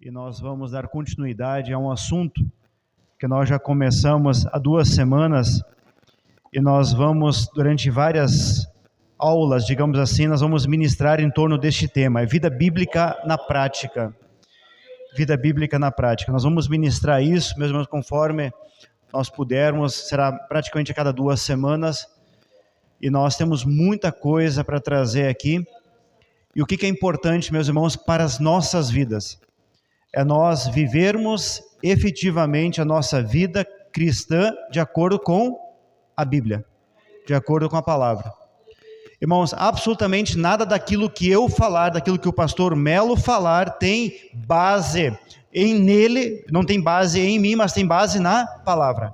e nós vamos dar continuidade a um assunto que nós já começamos há 2 semanas e nós vamos, durante várias aulas, digamos assim, nós vamos ministrar em torno deste tema, vida bíblica na prática. Vida bíblica na prática. Nós vamos ministrar isso, mesmo conforme nós pudermos, será praticamente a cada 2 semanas, e nós temos muita coisa para trazer aqui. E o que é importante, meus irmãos, para as nossas vidas? É nós vivermos efetivamente a nossa vida cristã de acordo com a Bíblia, de acordo com a palavra. Irmãos, absolutamente nada daquilo que eu falar, daquilo que o pastor Melo falar, tem base nele, não tem base em mim, mas tem base na palavra.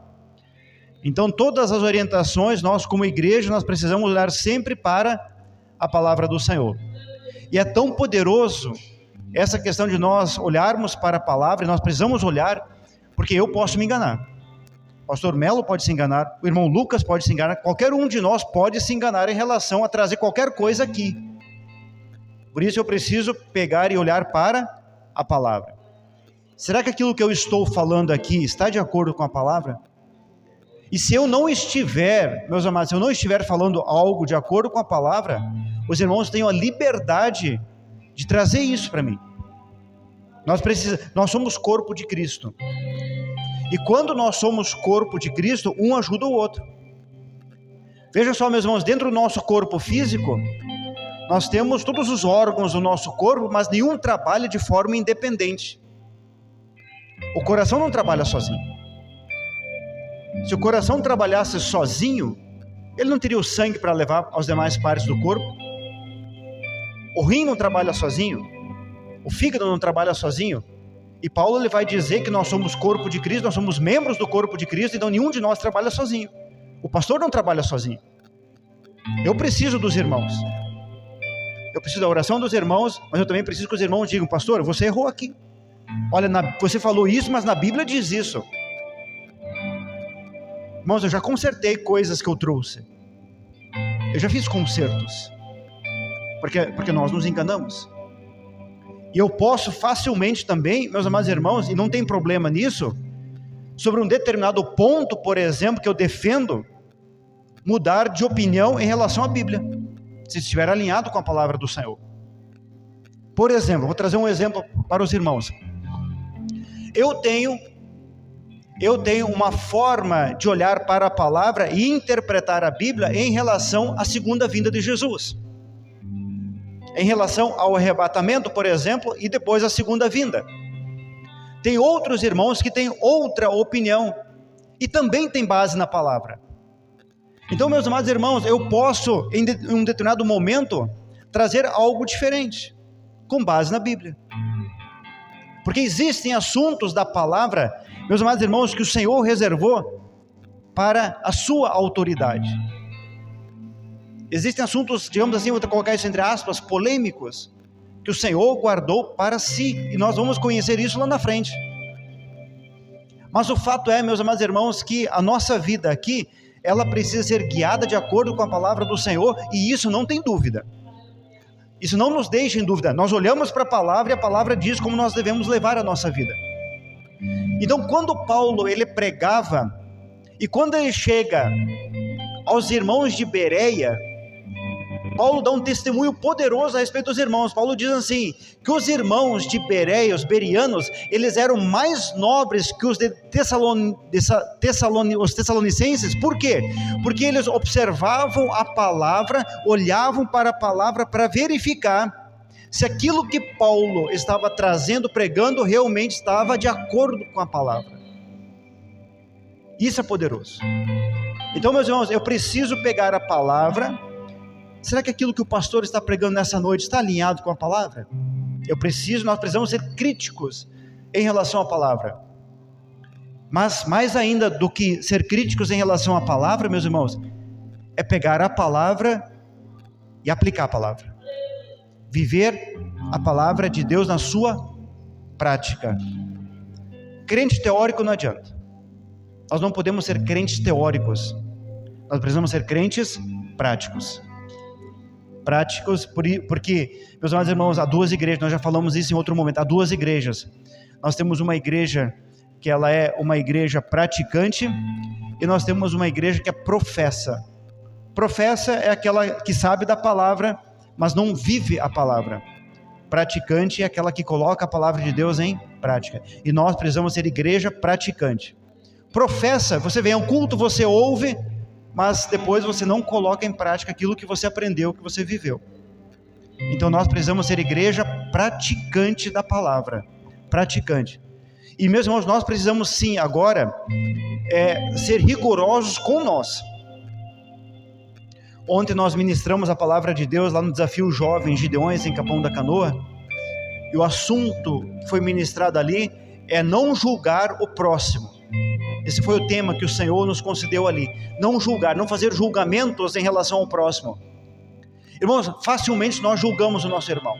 Então, todas as orientações, nós como igreja, nós precisamos olhar sempre para a palavra do Senhor. E é tão poderoso essa questão de nós olharmos para a palavra, e nós precisamos olhar, porque eu posso me enganar. O pastor Melo pode se enganar, o irmão Lucas pode se enganar, qualquer um de nós pode se enganar em relação a trazer qualquer coisa aqui. Por isso eu preciso pegar e olhar para a palavra. Será que aquilo que eu estou falando aqui está de acordo com a palavra? E se eu não estiver, meus amados, se eu não estiver falando algo de acordo com a palavra, os irmãos têm a liberdade de trazer isso para mim. Nós somos corpo de Cristo. E quando nós somos corpo de Cristo, um ajuda o outro. Veja só, meus irmãos, dentro do nosso corpo físico, nós temos todos os órgãos do nosso corpo, mas nenhum trabalha de forma independente. O coração não trabalha sozinho. Se o coração trabalhasse sozinho, ele não teria o sangue para levar às demais partes do corpo. O rim não trabalha sozinho, o fígado não trabalha sozinho. E Paulo ele vai dizer que nós somos corpo de Cristo, nós somos membros do corpo de Cristo, então nenhum de nós trabalha sozinho. O pastor não trabalha sozinho. Eu preciso dos irmãos. Eu preciso da oração dos irmãos, mas eu também preciso que os irmãos digam: pastor, você errou aqui. Olha, você falou isso, mas na Bíblia diz isso. Irmãos, eu já consertei coisas que eu trouxe. Eu já fiz consertos. Porque nós nos enganamos. E eu posso facilmente também, meus amados irmãos, e não tem problema nisso, sobre um determinado ponto, por exemplo, que eu defendo, mudar de opinião em relação à Bíblia, se estiver alinhado com a palavra do Senhor. Por exemplo, vou trazer um exemplo para os irmãos. Eu tenho uma forma de olhar para a palavra e interpretar a Bíblia em relação à segunda vinda de Jesus. Em relação ao arrebatamento, por exemplo, e depois a segunda vinda. Tem outros irmãos que têm outra opinião e também tem base na palavra. Então, meus amados irmãos, eu posso, em um determinado momento, trazer algo diferente, com base na Bíblia. Porque existem assuntos da palavra, meus amados irmãos, que o Senhor reservou para a sua autoridade. Existem assuntos, digamos assim, vou colocar isso entre aspas, polêmicos, que o Senhor guardou para si, e nós vamos conhecer isso lá na frente. Mas o fato é, meus amados irmãos, que a nossa vida aqui, ela precisa ser guiada de acordo com a palavra do Senhor, e isso não tem dúvida. Isso não nos deixa em dúvida. Nós olhamos para a palavra e a palavra diz como nós devemos levar a nossa vida. Então, quando Paulo ele pregava, e quando ele chega aos irmãos de Bereia, Paulo dá um testemunho poderoso a respeito dos irmãos. Paulo diz assim, que os irmãos de Bereia, os berianos, eles eram mais nobres que os os tessalonicenses. Por quê? Porque eles observavam a palavra, olhavam para a palavra para verificar se aquilo que Paulo estava trazendo, pregando, realmente estava de acordo com a palavra. Isso é poderoso. Então, meus irmãos, eu preciso pegar a palavra. Será que aquilo que o pastor está pregando nessa noite está alinhado com a palavra? Nós precisamos ser críticos em relação à palavra. Mas mais ainda do que ser críticos em relação à palavra, meus irmãos, é pegar a palavra e aplicar a palavra. Viver a palavra de Deus na sua prática. Crente teórico não adianta. Nós não podemos ser crentes teóricos. Nós precisamos ser crentes práticos. Porque, meus amados irmãos, há 2 igrejas, nós já falamos isso em outro momento, há 2 igrejas. Nós temos uma igreja que ela é uma igreja praticante, e nós temos uma igreja que é professa. Professa é aquela que sabe da palavra, mas não vive a palavra. Praticante é aquela que coloca a palavra de Deus em prática. E nós precisamos ser igreja praticante. Professa, você vem ao culto, você ouve, mas depois você não coloca em prática aquilo que você aprendeu, que você viveu. Então nós precisamos ser igreja praticante da palavra. Praticante. E meus irmãos, nós precisamos sim agora ser rigorosos com nós. Ontem nós ministramos a palavra de Deus lá no Desafio Jovens Gideões em Capão da Canoa, e o assunto que foi ministrado ali é não julgar o próximo. Esse foi o tema que o Senhor nos concedeu ali. Não julgar, não fazer julgamentos em relação ao próximo. Irmãos, facilmente nós julgamos o nosso irmão,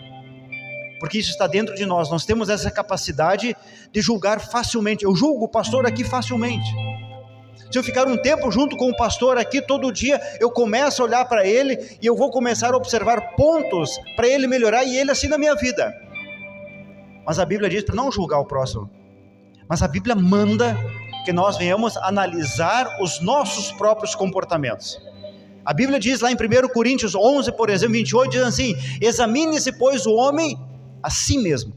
porque isso está dentro de nós. Nós temos essa capacidade de julgar facilmente. Eu julgo o pastor aqui facilmente. Se eu ficar um tempo junto com o pastor aqui todo dia, eu começo a olhar para ele e eu vou começar a observar pontos para ele melhorar, e ele assim na minha vida. Mas a Bíblia diz para não julgar o próximo. Mas a Bíblia manda que nós venhamos analisar os nossos próprios comportamentos. A Bíblia diz lá em 1 Coríntios 11, por exemplo, 28, diz assim: examine-se, pois, o homem a si mesmo.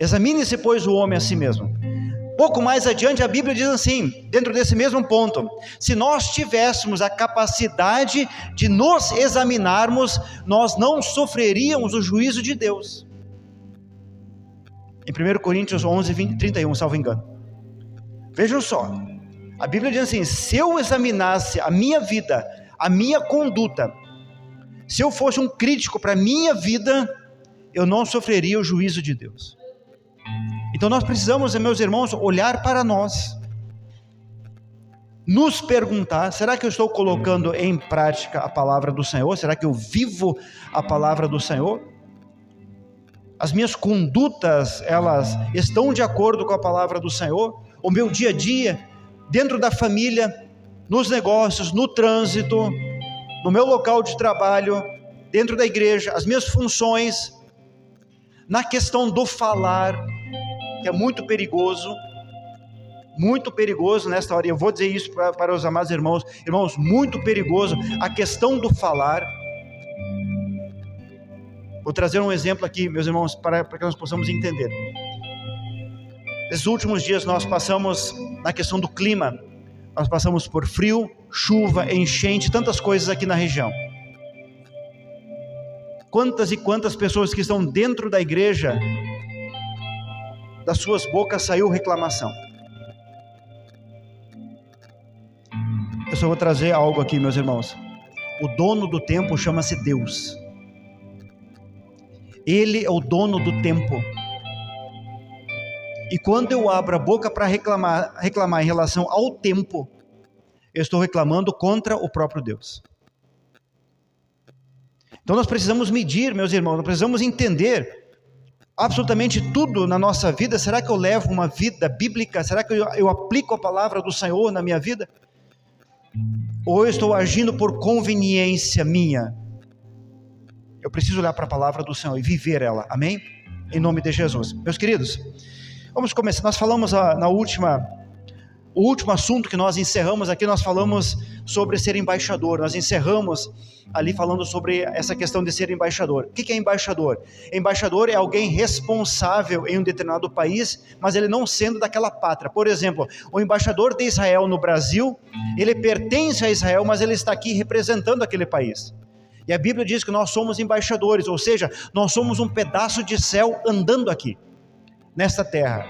Examine-se, pois, o homem a si mesmo. Pouco mais adiante a Bíblia diz assim, dentro desse mesmo ponto: se nós tivéssemos a capacidade de nos examinarmos, nós não sofreríamos o juízo de Deus. Em 1 Coríntios 11, 31, salvo engano. Vejam só, a Bíblia diz assim: se eu examinasse a minha vida, a minha conduta, se eu fosse um crítico para a minha vida, eu não sofreria o juízo de Deus. Então nós precisamos, meus irmãos, olhar para nós, nos perguntar: será que eu estou colocando em prática a palavra do Senhor? Será que eu vivo a palavra do Senhor? As minhas condutas, elas estão de acordo com a palavra do Senhor? O meu dia a dia, dentro da família, nos negócios, no trânsito, no meu local de trabalho, dentro da igreja, as minhas funções, na questão do falar, que é muito perigoso nesta hora. Eu vou dizer isso para os amados irmãos, muito perigoso a questão do falar. Vou trazer um exemplo aqui, meus irmãos, para que nós possamos entender. Nesses últimos dias nós passamos na questão do clima, nós passamos por frio, chuva, enchente, tantas coisas aqui na região. Quantas e quantas pessoas que estão dentro da igreja, das suas bocas saiu reclamação. Eu só vou trazer algo aqui, meus irmãos. O dono do tempo chama-se Deus. Ele é o dono do tempo. E quando eu abro a boca para reclamar em relação ao tempo, eu estou reclamando contra o próprio Deus. Então nós precisamos medir, meus irmãos, nós precisamos entender absolutamente tudo na nossa vida. Será que eu levo uma vida bíblica? Será que eu aplico a palavra do Senhor na minha vida? Ou eu estou agindo por conveniência minha? Eu preciso olhar para a palavra do Senhor e viver ela, amém? Em nome de Jesus. Meus queridos, vamos começar. Nós falamos o último assunto que nós encerramos aqui, nós falamos sobre ser embaixador. Nós encerramos ali falando sobre essa questão de ser embaixador. O que é embaixador? Embaixador é alguém responsável em um determinado país, mas ele não sendo daquela pátria. Por exemplo, o embaixador de Israel no Brasil, ele pertence a Israel, mas ele está aqui representando aquele país. E a Bíblia diz que nós somos embaixadores, ou seja, nós somos um pedaço de céu andando aqui, nesta terra.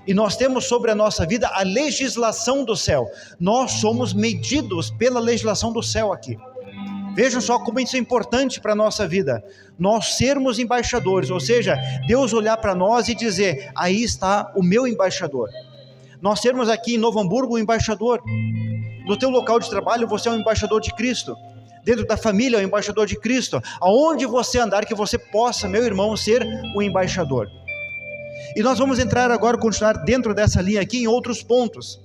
E nós temos sobre a nossa vida a legislação do céu. Nós somos medidos pela legislação do céu aqui. Vejam só como isso é importante para a nossa vida. Nós sermos embaixadores, ou seja, Deus olhar para nós e dizer: aí está o meu embaixador. Nós sermos aqui em Novo Hamburgo um embaixador. No teu local de trabalho você é um embaixador de Cristo. Dentro da família é um embaixador de Cristo. Aonde você andar, que você possa, meu irmão, ser um embaixador. E nós vamos entrar agora, continuar dentro dessa linha aqui em outros pontos.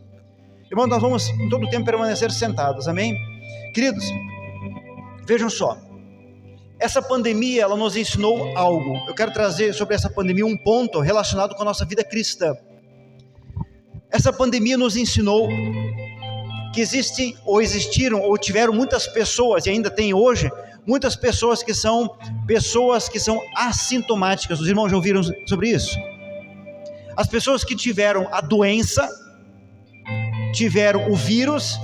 Irmão, nós vamos em todo o tempo permanecer sentados, amém? Queridos, vejam só, essa pandemia, ela nos ensinou algo. Eu quero trazer sobre essa pandemia um ponto relacionado com a nossa vida cristã. Essa pandemia nos ensinou que existiram ou tiveram muitas pessoas, e ainda tem hoje, muitas pessoas que são assintomáticas. Os irmãos já ouviram sobre isso? As pessoas que tiveram a doença, tiveram o vírus,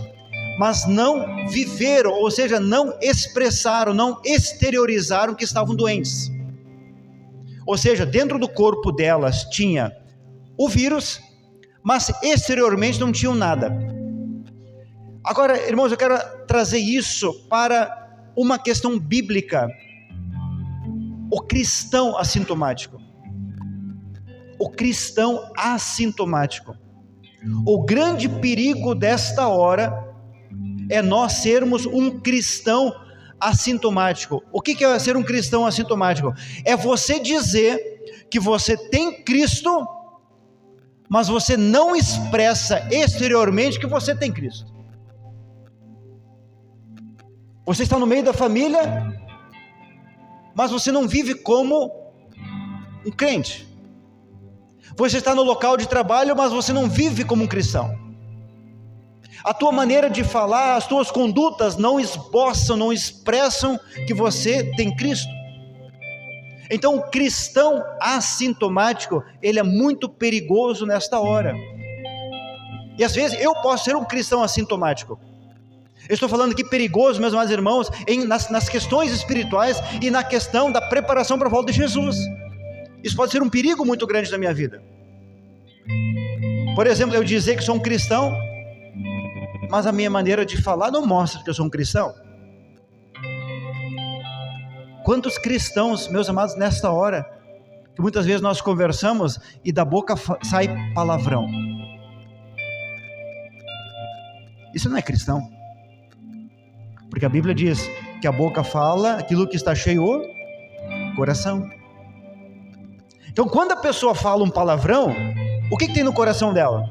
mas não viveram, ou seja, não expressaram, não exteriorizaram que estavam doentes. Ou seja, dentro do corpo delas tinha o vírus, mas exteriormente não tinham nada. Agora, irmãos, eu quero trazer isso para uma questão bíblica. O cristão assintomático. O cristão assintomático. O grande perigo desta hora é nós sermos um cristão assintomático. O que é ser um cristão assintomático? É você dizer que você tem Cristo, mas você não expressa exteriormente que você tem Cristo. Você está no meio da família, mas você não vive como um crente. Você está no local de trabalho, mas você não vive como um cristão. A tua maneira de falar, as tuas condutas não esboçam, não expressam que você tem Cristo. Então o cristão assintomático, ele é muito perigoso nesta hora. E às vezes eu posso ser um cristão assintomático. Eu estou falando aqui perigoso, meus amados irmãos, nas questões espirituais e na questão da preparação para a volta de Jesus. Isso pode ser um perigo muito grande na minha vida. Por exemplo, eu dizer que sou um cristão, mas a minha maneira de falar não mostra que eu sou um cristão. Quantos cristãos, meus amados, nesta hora, que muitas vezes nós conversamos e da boca sai palavrão. Isso não é cristão. Porque a Bíblia diz que a boca fala aquilo que está cheio o coração. Então quando a pessoa fala um palavrão, o que tem no coração dela?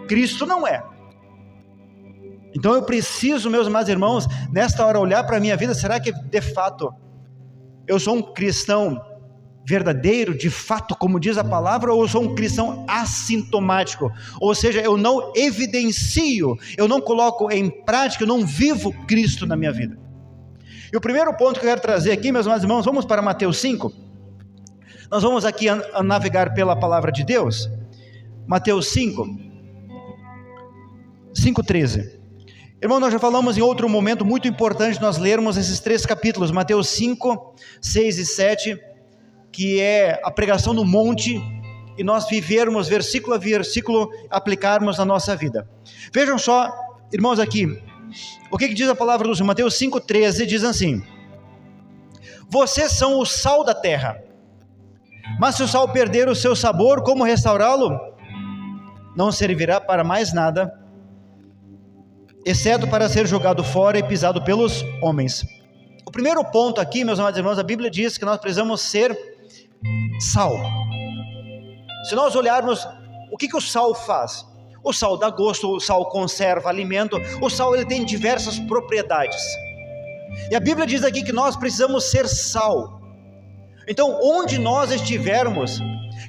Cristo não é. Então eu preciso, meus amados irmãos, nesta hora olhar para a minha vida, será que de fato eu sou um cristão verdadeiro, de fato, como diz a palavra, ou eu sou um cristão assintomático? Ou seja, eu não evidencio, eu não coloco em prática, eu não vivo Cristo na minha vida. E o primeiro ponto que eu quero trazer aqui, meus amados irmãos, vamos para Mateus 5. Nós vamos aqui a navegar pela palavra de Deus. Mateus 5:13. Irmão, nós já falamos em outro momento muito importante nós lermos esses 3 capítulos, Mateus 5, 6 e 7, que é a pregação no monte, e nós vivermos versículo a versículo, aplicarmos na nossa vida. Vejam só, irmãos, aqui, o que diz a palavra do Senhor? Mateus 5,13 diz assim: vocês são o sal da terra, mas se o sal perder o seu sabor, como restaurá-lo? Não servirá para mais nada, exceto para ser jogado fora e pisado pelos homens. O primeiro ponto aqui, meus amados irmãos, a Bíblia diz que nós precisamos ser sal. Se nós olharmos o que o sal faz, o sal dá gosto, o sal conserva alimento, o sal ele tem diversas propriedades, e a Bíblia diz aqui que nós precisamos ser sal. Então onde nós estivermos,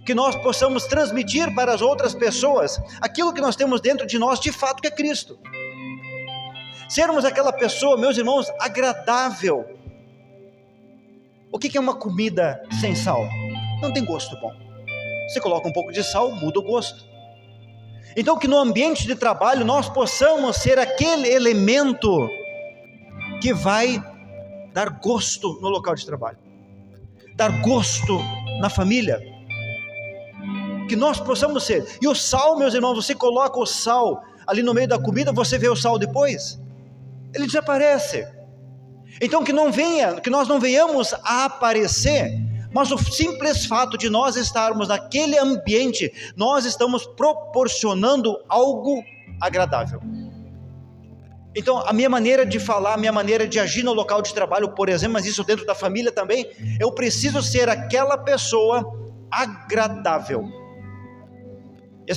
que nós possamos transmitir para as outras pessoas aquilo que nós temos dentro de nós, de fato, que é Cristo. Sermos aquela pessoa, meus irmãos, agradável. O que é uma comida sem sal? Não tem gosto bom. Você coloca um pouco de sal, muda o gosto. Então que no ambiente de trabalho nós possamos ser aquele elemento que vai dar gosto no local de trabalho, dar gosto na família, que nós possamos ser. E o sal, meus irmãos, você coloca o sal ali no meio da comida, você vê o sal depois, ele desaparece. Então que nós não venhamos a aparecer, mas o simples fato de nós estarmos naquele ambiente, nós estamos proporcionando algo agradável. Então a minha maneira de falar, a minha maneira de agir no local de trabalho, por exemplo, mas isso dentro da família também, eu preciso ser aquela pessoa agradável. E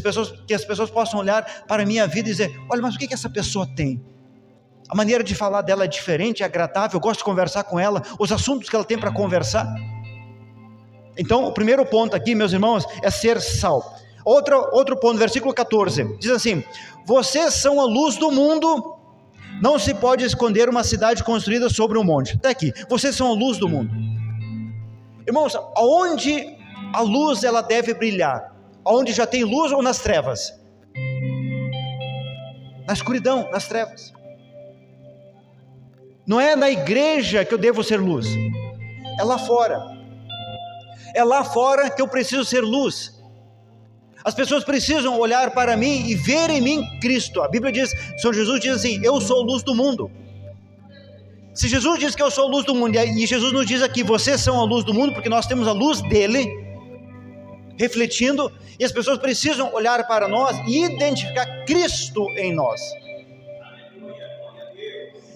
que as pessoas possam olhar para a minha vida e dizer: olha, mas o que essa pessoa tem? a maneira de falar dela é diferente, é agradável, eu gosto de conversar com ela, os assuntos que ela tem para conversar. Então, o primeiro ponto aqui, meus irmãos, é ser sal. Outro ponto, versículo 14, diz assim: vocês são a luz do mundo, não se pode esconder uma cidade construída sobre um monte. Até aqui, vocês são a luz do mundo. Irmãos, aonde a luz ela deve brilhar? Aonde já tem luz ou nas trevas? Na escuridão, nas trevas. Não é na igreja que eu devo ser luz, é lá fora. É lá fora que eu preciso ser luz. As pessoas precisam olhar para mim e ver em mim Cristo. A Bíblia diz, São Jesus diz assim: eu sou a luz do mundo. Se Jesus diz que eu sou a luz do mundo, e Jesus nos diz aqui, vocês são a luz do mundo, porque nós temos a luz dele refletindo, e as pessoas precisam olhar para nós e identificar Cristo em nós.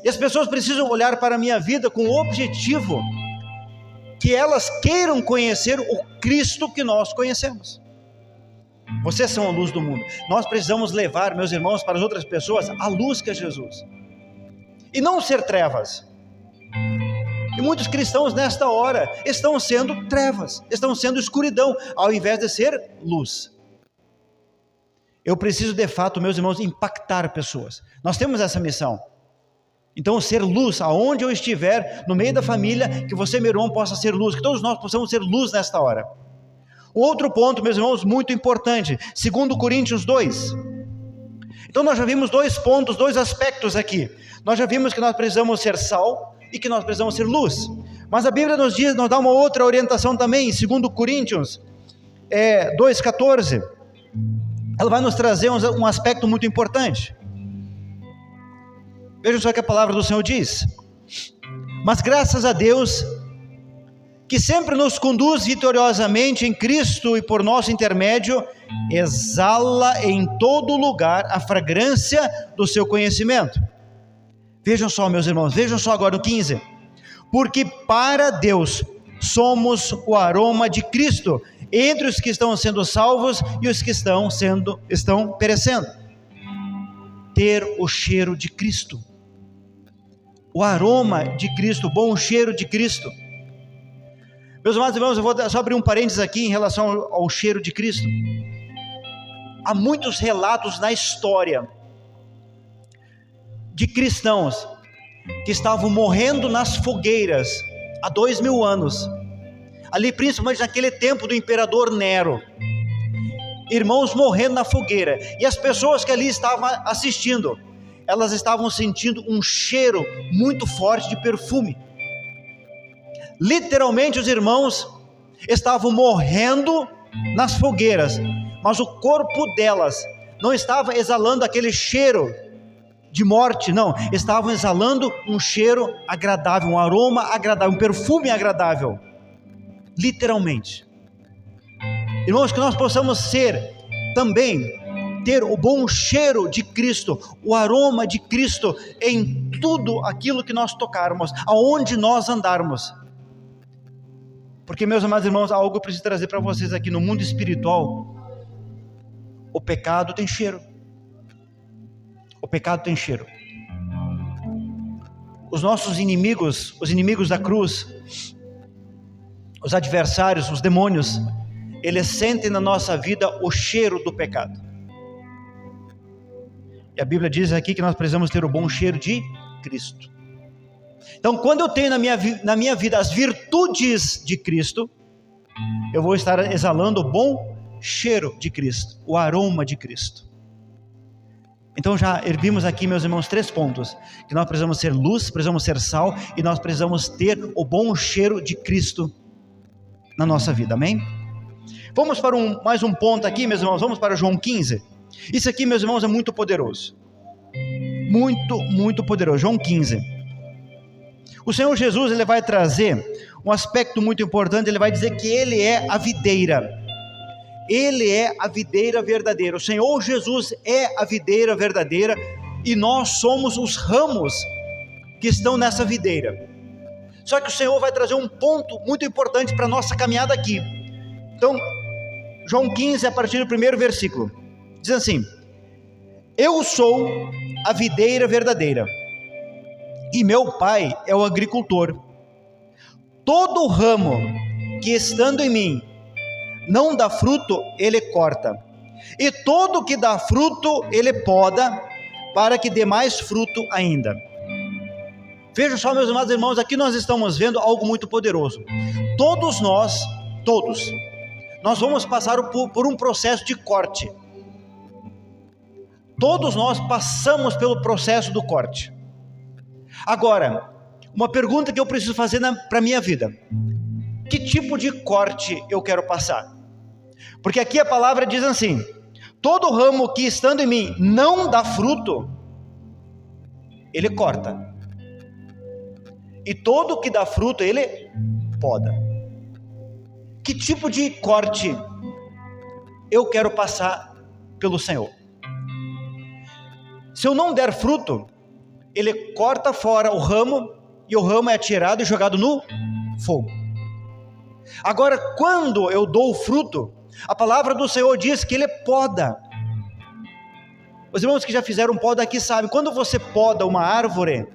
E as pessoas precisam olhar para a minha vida com o objetivo que elas queiram conhecer o Cristo que nós conhecemos. Vocês são a luz do mundo. Nós precisamos levar, meus irmãos, para as outras pessoas a luz que é Jesus, e não ser trevas. E muitos cristãos nesta hora estão sendo trevas, estão sendo escuridão, ao invés de ser luz. Eu preciso de fato, meus irmãos, impactar pessoas. Nós temos essa missão. Então, ser luz, aonde eu estiver, no meio da família, que você, meu irmão, possa ser luz, que todos nós possamos ser luz nesta hora. Outro ponto, meus irmãos, muito importante, 2 Coríntios 2. Então nós já vimos dois pontos, dois aspectos aqui. Nós já vimos que nós precisamos ser sal e que nós precisamos ser luz. Mas a Bíblia nos diz, nos dá uma outra orientação também, em 2 Coríntios 2,14. Ela vai nos trazer um aspecto muito importante. Vejam só o que a palavra do Senhor diz: mas graças a Deus, que sempre nos conduz vitoriosamente em Cristo e por nosso intermédio, exala em todo lugar a fragrância do seu conhecimento. Vejam só, meus irmãos, vejam só agora no 15. Porque para Deus somos o aroma de Cristo entre os que estão sendo salvos e os que estão perecendo. Ter o cheiro de Cristo, o aroma de Cristo, o bom cheiro de Cristo. Meus amados irmãos, eu vou só abrir um parênteses aqui em relação ao cheiro de Cristo. Há muitos relatos na história de cristãos que estavam morrendo nas fogueiras há 2000 anos, ali principalmente naquele tempo do imperador Nero. Irmãos morrendo na fogueira, e as pessoas que ali estavam assistindo, elas estavam sentindo um cheiro muito forte de perfume. Literalmente os irmãos estavam morrendo nas fogueiras, mas o corpo delas não estava exalando aquele cheiro de morte, não, estavam exalando um cheiro agradável, um aroma agradável, um perfume agradável, literalmente. Irmãos, que nós possamos ter o bom cheiro de Cristo, o aroma de Cristo em tudo aquilo que nós tocarmos, aonde nós andarmos. Porque, meus amados irmãos, algo que eu preciso trazer para vocês aqui: no mundo espiritual, o pecado tem cheiro. O pecado tem cheiro. Os nossos inimigos, os inimigos da cruz, os adversários, os demônios, eles sentem na nossa vida o cheiro do pecado. E a Bíblia diz aqui que nós precisamos ter o bom cheiro de Cristo. Então, quando eu tenho na minha vida as virtudes de Cristo, eu vou estar exalando o bom cheiro de Cristo, o aroma de Cristo. Então já vimos aqui, meus irmãos, 3 pontos: que nós precisamos ser luz, precisamos ser sal, e nós precisamos ter o bom cheiro de Cristo na nossa vida, amém? Vamos para mais um ponto aqui, meus irmãos, vamos para João 15. Isso aqui, meus irmãos, é muito poderoso, muito, muito poderoso. João 15. O Senhor Jesus, ele vai trazer um aspecto muito importante. Ele vai dizer que ele é a videira. Ele é a videira verdadeira. O Senhor Jesus é a videira verdadeira, e nós somos os ramos que estão nessa videira. Só que o Senhor vai trazer um ponto muito importante para a nossa caminhada aqui. Então, João 15, a partir do primeiro versículo, diz assim: eu sou a videira verdadeira, e meu Pai é o agricultor. Todo ramo que estando em mim não dá fruto, ele corta, e todo que dá fruto, ele poda, para que dê mais fruto ainda. Veja só, meus amados irmãos, aqui nós estamos vendo algo muito poderoso. Todos nós vamos passar por um processo de corte. Todos nós passamos pelo processo do corte. Agora, uma pergunta que eu preciso fazer para a minha vida: que tipo de corte eu quero passar? Porque aqui a palavra diz assim: todo ramo que estando em mim não dá fruto, ele corta, e todo que dá fruto, ele poda. Que tipo de corte eu quero passar pelo Senhor? Se eu não der fruto, ele corta fora o ramo, e o ramo é tirado e jogado no fogo. Agora, quando eu dou o fruto, a palavra do Senhor diz que ele poda. Os irmãos que já fizeram poda aqui sabem, quando você poda uma árvore,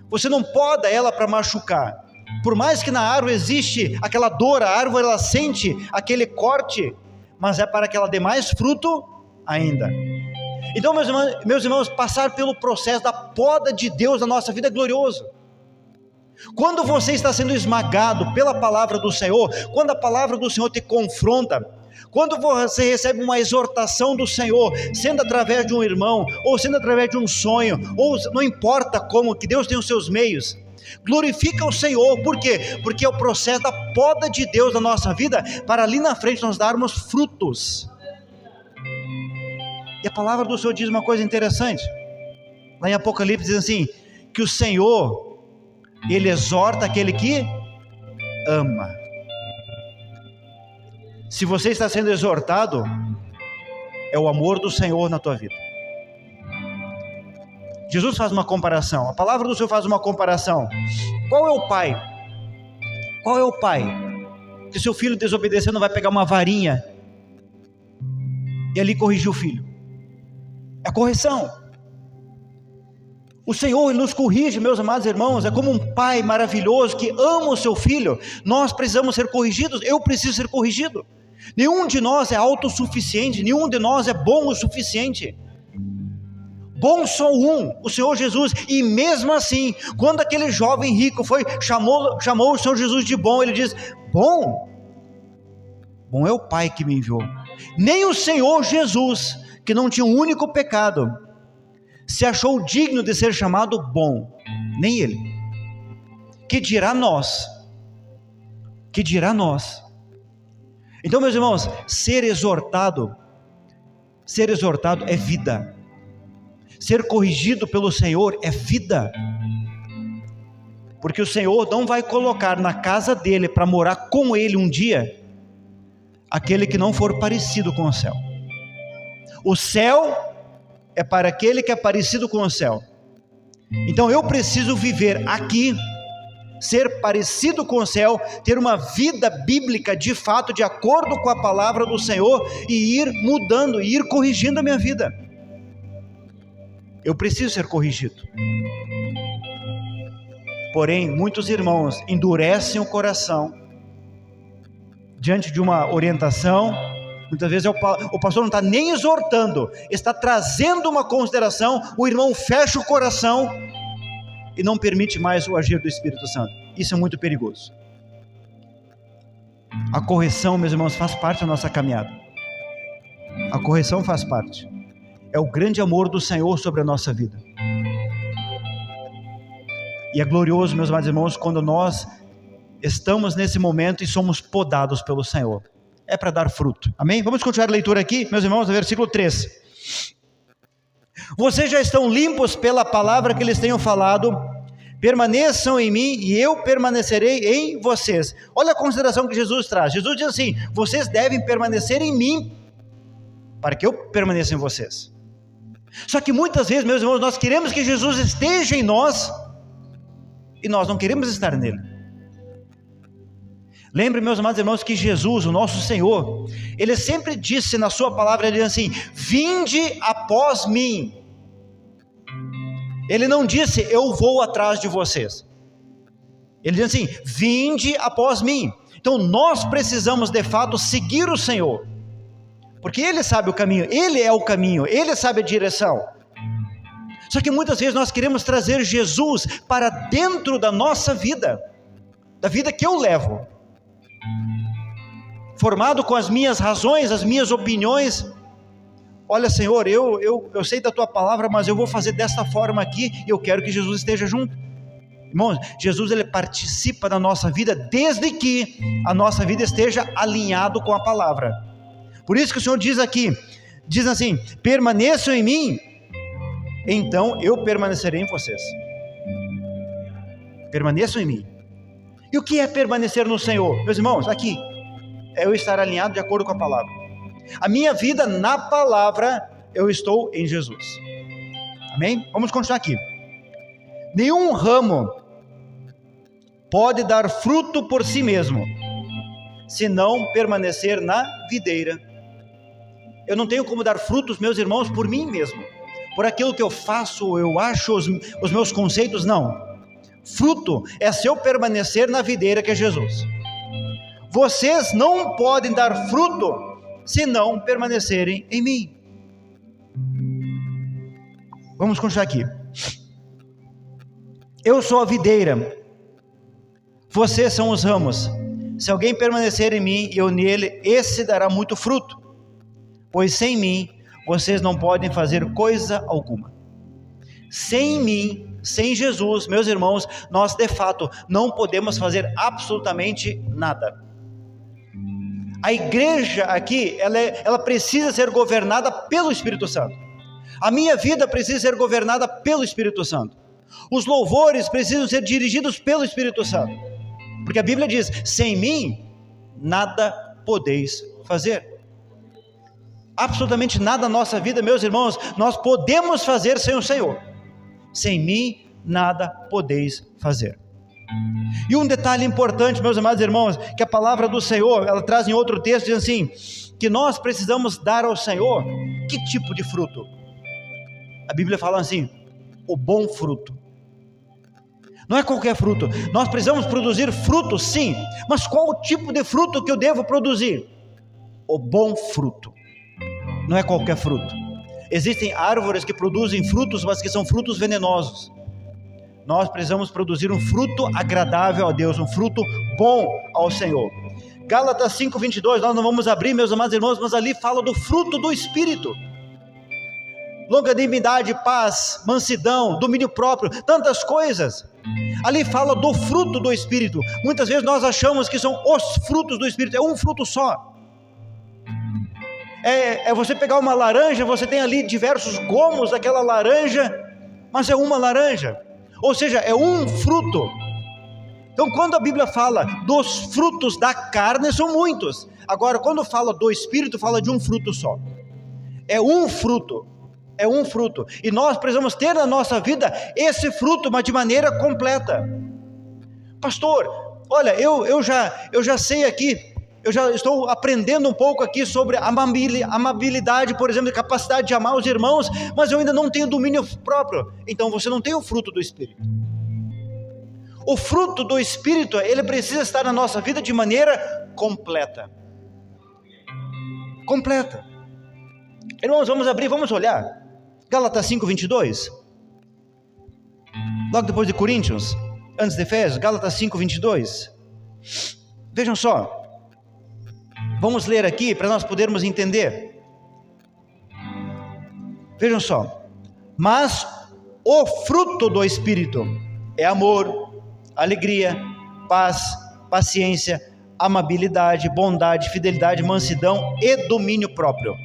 você não poda ela para machucar. Por mais que na árvore existe aquela dor, a árvore ela sente aquele corte, mas é para que ela dê mais fruto ainda. Então, meus irmãos, passar pelo processo da poda de Deus na nossa vida é glorioso. Quando você está sendo esmagado pela palavra do Senhor, quando a palavra do Senhor te confronta, quando você recebe uma exortação do Senhor, sendo através de um irmão, ou sendo através de um sonho, ou não importa como, que Deus tem os seus meios, glorifica o Senhor. Por quê? Porque é o processo da poda de Deus na nossa vida, para ali na frente nós darmos frutos. E a palavra do Senhor diz uma coisa interessante, lá em Apocalipse diz assim, que o Senhor, ele exorta aquele que ama. Se você está sendo exortado, é o amor do Senhor na tua vida. Jesus faz uma comparação, a palavra do Senhor faz uma comparação. Qual é o pai? Qual é o pai que seu filho desobedecendo vai pegar uma varinha e ali corrigir o filho? É a correção. O Senhor nos corrige, meus amados irmãos, é como um pai maravilhoso que ama o seu filho. Nós precisamos ser corrigidos, eu preciso ser corrigido. Nenhum de nós é autossuficiente, nenhum de nós é bom o suficiente. Bom só um, o Senhor Jesus. E mesmo assim, quando aquele jovem rico chamou o Senhor Jesus de bom, ele diz: bom é o Pai que me enviou. Nem o Senhor Jesus, que não tinha um único pecado, se achou digno de ser chamado bom, nem ele. Que dirá nós? Que dirá nós? Então, meus irmãos, ser exortado é vida. Ser corrigido pelo Senhor é vida. Porque o Senhor não vai colocar na casa dele para morar com ele um dia aquele que não for parecido com o céu. O céu é para aquele que é parecido com o céu. Então eu preciso viver aqui, ser parecido com o céu, ter uma vida bíblica de fato, de acordo com a palavra do Senhor, e ir mudando, e ir corrigindo a minha vida. Eu preciso ser corrigido. Porém, muitos irmãos endurecem o coração diante de uma orientação. Muitas vezes o pastor não está nem exortando, está trazendo uma consideração, o irmão fecha o coração e não permite mais o agir do Espírito Santo. Isso é muito perigoso. A correção, meus irmãos, faz parte da nossa caminhada. A correção faz parte. É o grande amor do Senhor sobre a nossa vida. E é glorioso, meus amados irmãos, quando nós estamos nesse momento e somos podados pelo Senhor. É para dar fruto. Amém? Vamos continuar a leitura aqui, meus irmãos, no versículo 3. Vocês já estão limpos pela palavra que lhes tenho falado. Permaneçam em mim e eu permanecerei em vocês. Olha a consideração que Jesus traz. Jesus diz assim: vocês devem permanecer em mim para que eu permaneça em vocês. Só que muitas vezes, meus irmãos, nós queremos que Jesus esteja em nós e nós não queremos estar nele. Lembre, meus amados irmãos, que Jesus, o nosso Senhor, ele sempre disse na sua palavra, ele diz assim: vinde após mim. Ele não disse, eu vou atrás de vocês. Ele diz assim, vinde após mim. Então nós precisamos de fato seguir o Senhor, porque Ele sabe o caminho, Ele é o caminho, Ele sabe a direção. Só que muitas vezes nós queremos trazer Jesus para dentro da nossa vida, da vida que eu levo, formado com as minhas razões, as minhas opiniões. Olha, Senhor, eu sei da Tua palavra, mas eu vou fazer desta forma aqui, e eu quero que Jesus esteja junto. Irmãos, Jesus, Ele participa da nossa vida, desde que a nossa vida esteja alinhado com a palavra. Por isso que o Senhor diz aqui, diz assim, permaneçam em mim, então eu permanecerei em vocês. Permaneçam em mim. E o que é permanecer no Senhor? Meus irmãos, aqui, é eu estar alinhado de acordo com a palavra. A minha vida na palavra, eu estou em Jesus. Amém? Vamos continuar aqui. Nenhum ramo pode dar fruto por si mesmo, se não permanecer na videira. Eu não tenho como dar frutos, meus irmãos, por mim mesmo, por aquilo que eu faço, eu acho, os meus conceitos, não. Fruto é se eu permanecer na videira que é Jesus. Vocês não podem dar fruto se não permanecerem em mim. Vamos continuar aqui. Eu sou a videira, vocês são os ramos. Se alguém permanecer em mim e eu nele, esse dará muito fruto, pois sem mim vocês não podem fazer coisa alguma. Sem mim, sem Jesus, meus irmãos, nós de fato não podemos fazer absolutamente nada. A igreja aqui, ela precisa ser governada pelo Espírito Santo. A minha vida precisa ser governada pelo Espírito Santo. Os louvores precisam ser dirigidos pelo Espírito Santo, porque a Bíblia diz, sem mim, nada podeis fazer. Absolutamente nada na nossa vida, meus irmãos, nós podemos fazer sem o Senhor. Sem mim, nada podeis fazer. E um detalhe importante, meus amados irmãos, que a palavra do Senhor, ela traz em outro texto, diz assim, que nós precisamos dar ao Senhor, que tipo de fruto? A Bíblia fala assim, o bom fruto. Não é qualquer fruto, nós precisamos produzir fruto sim, mas qual o tipo de fruto que eu devo produzir? O bom fruto, não é qualquer fruto. Existem árvores que produzem frutos, mas que são frutos venenosos. Nós precisamos produzir um fruto agradável a Deus, um fruto bom ao Senhor. Gálatas 5:22, nós não vamos abrir, meus amados irmãos, mas ali fala do fruto do Espírito. Longanimidade, paz, mansidão, domínio próprio, tantas coisas. Ali fala do fruto do Espírito. Muitas vezes nós achamos que são os frutos do Espírito, é um fruto só. É você pegar uma laranja, você tem ali diversos gomos daquela laranja, mas é uma laranja. Ou seja, é um fruto. Então quando a Bíblia fala dos frutos da carne, são muitos. Agora quando fala do Espírito, fala de um fruto só. É um fruto. É um fruto, e nós precisamos ter na nossa vida esse fruto, mas de maneira completa. Pastor, olha, eu já sei aqui, eu já estou aprendendo um pouco aqui sobre amabilidade, por exemplo, capacidade de amar os irmãos, mas eu ainda não tenho domínio próprio. Então você não tem o fruto do Espírito. O fruto do Espírito, ele precisa estar na nossa vida de maneira completa. Completa. Irmãos, vamos abrir, vamos olhar. Gálatas 5:22, logo depois de Coríntios, antes de Efésios, Gálatas 5:22, vejam só, vamos ler aqui para nós podermos entender. Vejam só, mas o fruto do Espírito é amor, alegria, paz, paciência, amabilidade, bondade, fidelidade, mansidão e domínio próprio.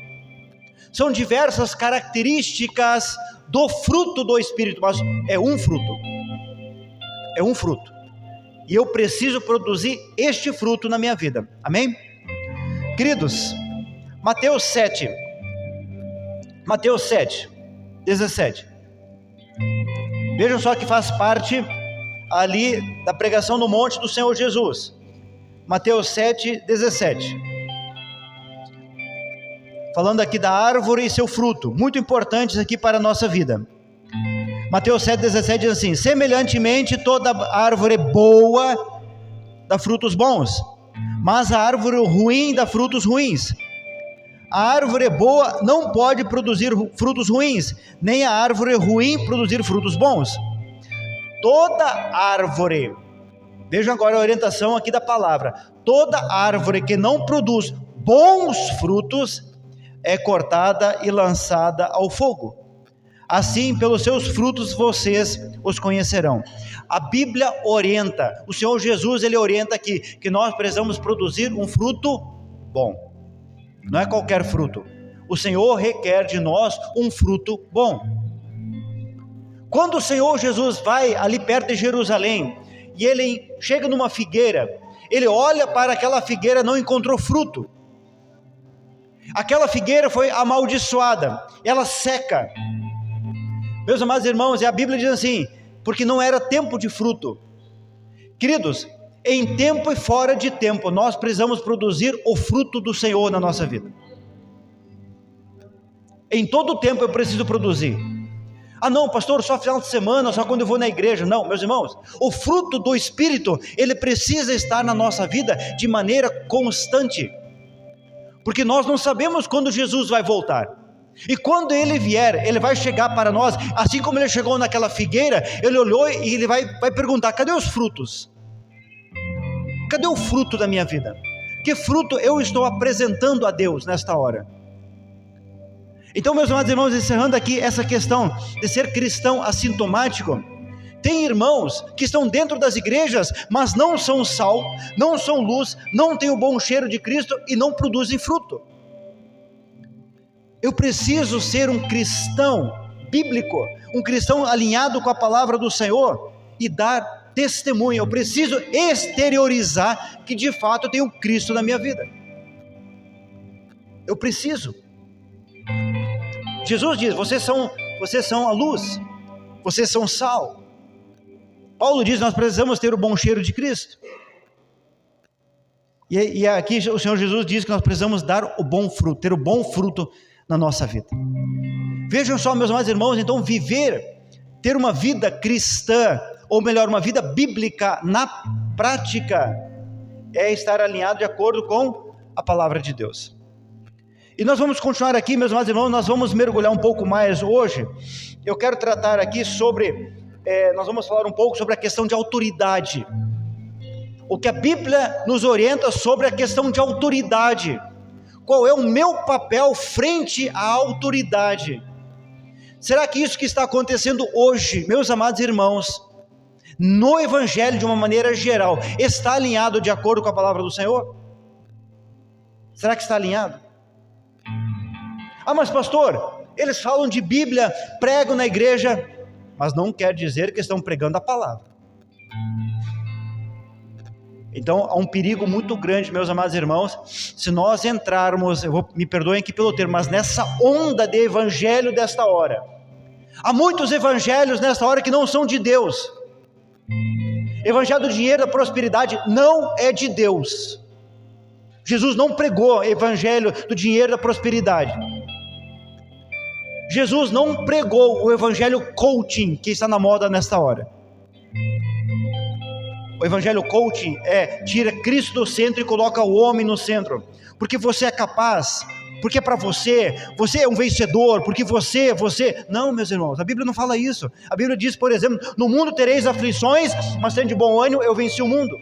São diversas características do fruto do Espírito, mas é um fruto. É um fruto. E eu preciso produzir este fruto na minha vida. Amém? Queridos, Mateus 7:17. Vejam só que faz parte ali da pregação no monte do Senhor Jesus. Mateus 7:17. Falando aqui da árvore e seu fruto, muito importantes aqui para a nossa vida. Mateus 7,17 diz assim: semelhantemente toda árvore boa dá frutos bons, mas a árvore ruim dá frutos ruins. A árvore boa não pode produzir frutos ruins, nem a árvore ruim produzir frutos bons. Toda árvore, vejam agora a orientação aqui da palavra, toda árvore que não produz bons frutos é cortada e lançada ao fogo. Assim, pelos seus frutos vocês os conhecerão. A Bíblia orienta, o Senhor Jesus, ele orienta aqui, que nós precisamos produzir um fruto bom. Não é qualquer fruto. O Senhor requer de nós um fruto bom. Quando o Senhor Jesus vai ali perto de Jerusalém, e ele chega numa figueira, ele olha para aquela figueira, não encontrou fruto. Aquela figueira foi amaldiçoada, ela seca. Meus amados irmãos, e a Bíblia diz assim, porque não era tempo de fruto. Queridos, em tempo e fora de tempo, nós precisamos produzir o fruto do Senhor na nossa vida. Em todo tempo eu preciso produzir. Ah não, pastor, só final de semana, só quando eu vou na igreja. Não, meus irmãos, o fruto do Espírito, ele precisa estar na nossa vida de maneira constante. Porque nós não sabemos quando Jesus vai voltar. E quando ele vier, ele vai chegar para nós, assim como ele chegou naquela figueira, ele olhou e ele vai perguntar, cadê os frutos? Cadê o fruto da minha vida? Que fruto eu estou apresentando a Deus nesta hora? Então, meus amados irmãos, encerrando aqui essa questão de ser cristão assintomático, tem irmãos que estão dentro das igrejas, mas não são sal, não são luz, não têm o bom cheiro de Cristo e não produzem fruto. Eu preciso ser um cristão bíblico, um cristão alinhado com a palavra do Senhor e dar testemunho. Eu preciso exteriorizar que de fato eu tenho Cristo na minha vida. Eu preciso. Jesus diz, vocês são a luz, vocês são sal. Paulo diz, nós precisamos ter o bom cheiro de Cristo. E aqui o Senhor Jesus diz que nós precisamos dar o bom fruto, ter o bom fruto na nossa vida. Vejam só, meus amados irmãos, então ter uma vida cristã, ou melhor, uma vida bíblica na prática, é estar alinhado de acordo com a palavra de Deus. E nós vamos continuar aqui, meus amados irmãos, nós vamos mergulhar um pouco mais hoje. Eu quero tratar aqui nós vamos falar um pouco sobre a questão de autoridade. O que a Bíblia nos orienta sobre a questão de autoridade. Qual é o meu papel frente à autoridade? Será que isso que está acontecendo hoje, meus amados irmãos, no Evangelho de uma maneira geral, está alinhado de acordo com a palavra do Senhor? Será que está alinhado? Ah, mas pastor, eles falam de Bíblia, pregam na igreja, mas não quer dizer que estão pregando a palavra. Então há um perigo muito grande, meus amados irmãos, se nós entrarmos, me perdoem aqui pelo termo, mas nessa onda de evangelho desta hora. Há muitos evangelhos nesta hora que não são de Deus. Evangelho do dinheiro, da prosperidade, não é de Deus. Jesus não pregou evangelho do dinheiro, da prosperidade. Jesus não pregou o evangelho coaching que está na moda nesta hora. O evangelho coaching tira Cristo do centro e coloca o homem no centro, porque você é capaz, porque para você é um vencedor, porque você, não, meus irmãos, a Bíblia não fala isso. A Bíblia diz, por exemplo, no mundo tereis aflições, mas tendo de bom ânimo, eu venci o mundo.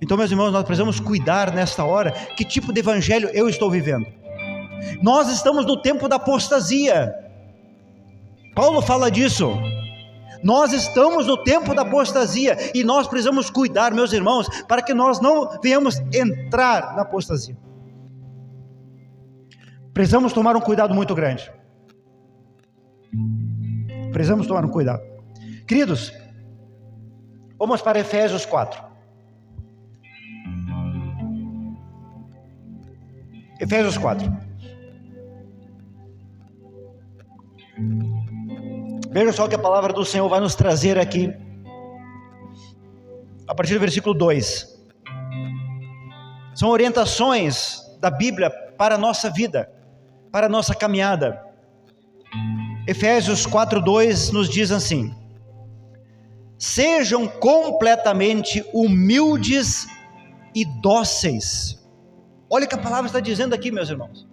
Então, meus irmãos, nós precisamos cuidar nesta hora, que tipo de evangelho eu estou vivendo. Nós estamos no tempo da apostasia, Paulo fala disso. Nós estamos no tempo da apostasia e nós precisamos cuidar, meus irmãos, para que nós não venhamos entrar na apostasia. Precisamos tomar um cuidado muito grande. Precisamos tomar um cuidado. Queridos, vamos para Efésios 4. Efésios 4. Veja só o que a palavra do Senhor vai nos trazer aqui, a partir do versículo 2. São orientações da Bíblia para a nossa vida, para a nossa caminhada. Efésios 4:2 nos diz assim: sejam completamente humildes e dóceis. Olha o que a palavra está dizendo aqui, meus irmãos.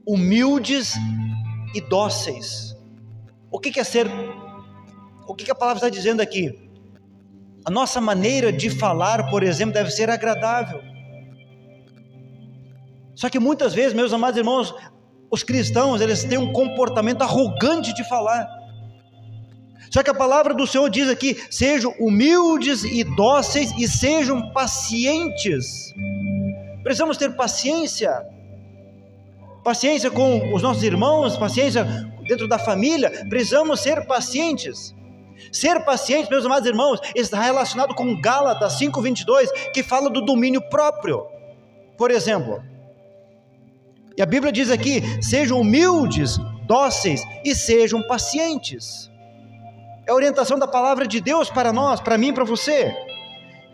Humildes e dóceis. O que é ser? O que a palavra está dizendo aqui? A nossa maneira de falar, por exemplo, deve ser agradável. Só que muitas vezes, meus amados irmãos, os cristãos, eles têm um comportamento arrogante de falar. Só que a palavra do Senhor diz aqui: sejam humildes e dóceis e sejam pacientes. Precisamos ter paciência. Paciência com os nossos irmãos, paciência dentro da família. Precisamos ser pacientes. Ser paciente, meus amados irmãos, está relacionado com Gálatas 5:22, que fala do domínio próprio. Por exemplo, e a Bíblia diz aqui: sejam humildes, dóceis e sejam pacientes. É a orientação da palavra de Deus para nós, para mim e para você.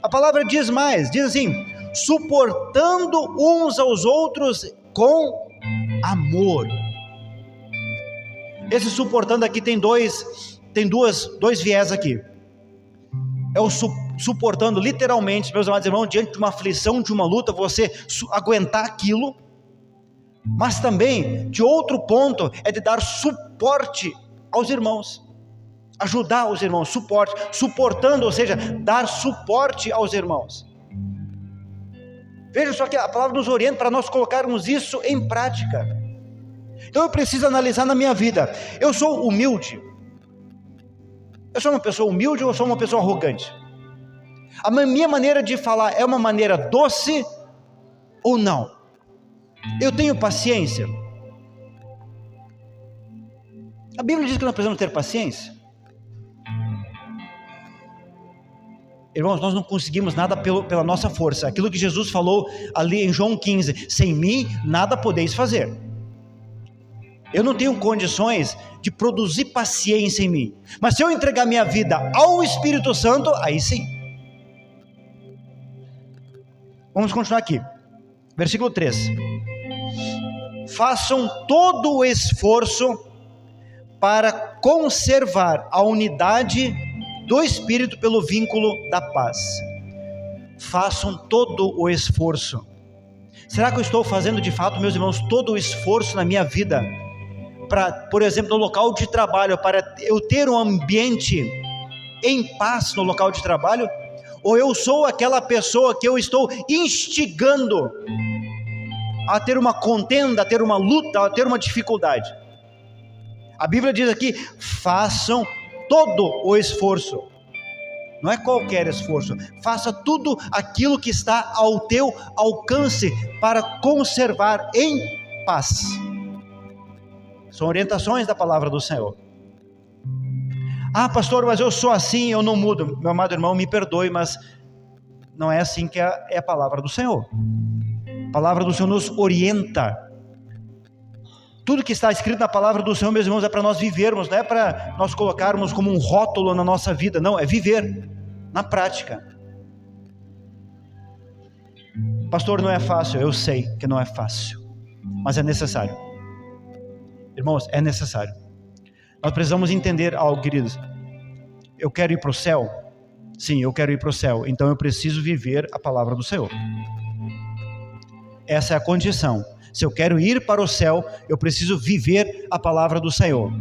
A palavra diz mais, diz assim: suportando uns aos outros com amor. Esse suportando aqui tem dois viés aqui. É o suportando literalmente, meus amados irmãos, diante de uma aflição, de uma luta, você aguentar aquilo. Mas também, de outro ponto, é de dar suporte aos irmãos. Ajudar os irmãos, suportando, ou seja, dar suporte aos irmãos. Veja só que a palavra nos orienta para nós colocarmos isso em prática. Então eu preciso analisar na minha vida: eu sou humilde? Eu sou uma pessoa humilde ou eu sou uma pessoa arrogante? A minha maneira de falar é uma maneira doce ou não? Eu tenho paciência? A Bíblia diz que nós precisamos ter paciência. Irmãos, nós não conseguimos nada pela nossa força. Aquilo que Jesus falou ali em João 15: sem mim nada podeis fazer. Eu não tenho condições de produzir paciência em mim, mas se eu entregar minha vida ao Espírito Santo, aí sim. Vamos continuar aqui, versículo 3: façam todo o esforço para conservar a unidade do Espírito pelo vínculo da paz. Façam todo o esforço. Será que eu estou fazendo de fato, meus irmãos, todo o esforço na minha vida para, por exemplo, no local de trabalho, para eu ter um ambiente em paz no local de trabalho? Ou eu sou aquela pessoa que eu estou instigando a ter uma contenda, a ter uma luta, a ter uma dificuldade? A Bíblia diz aqui: façam todo o esforço. Não é qualquer esforço. Faça tudo aquilo que está ao teu alcance para conservar em paz. São orientações da palavra do Senhor. Ah, pastor, mas eu sou assim, eu não mudo. Meu amado irmão, me perdoe, mas não é assim que é a palavra do Senhor. A palavra do Senhor nos orienta. Tudo que está escrito na palavra do Senhor, meus irmãos, é para nós vivermos, não é para nós colocarmos como um rótulo na nossa vida, não, é viver na prática. Pastor, não é fácil, eu sei que não é fácil, mas é necessário. Irmãos, é necessário. Nós precisamos entender algo, queridos. Eu quero ir para o céu? Sim, eu quero ir para o céu, então eu preciso viver a palavra do Senhor. Essa é a condição. Se eu quero ir para o céu, eu preciso viver a palavra do Senhor.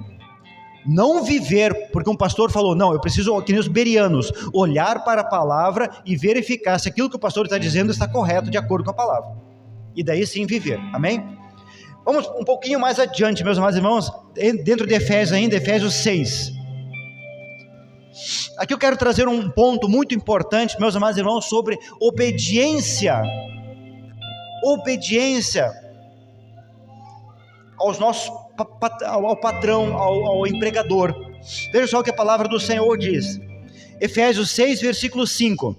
Não viver, porque um pastor falou, não, eu preciso, que nem os bereanos, olhar para a palavra e verificar se aquilo que o pastor está dizendo está correto de acordo com a palavra. E daí sim viver, amém? Vamos um pouquinho mais adiante, meus amados irmãos, dentro de Efésios ainda, Efésios 6. Aqui eu quero trazer um ponto muito importante, meus amados irmãos, sobre obediência. Obediência ao patrão, ao empregador. Veja só o que a palavra do Senhor diz. Efésios 6, versículo 5.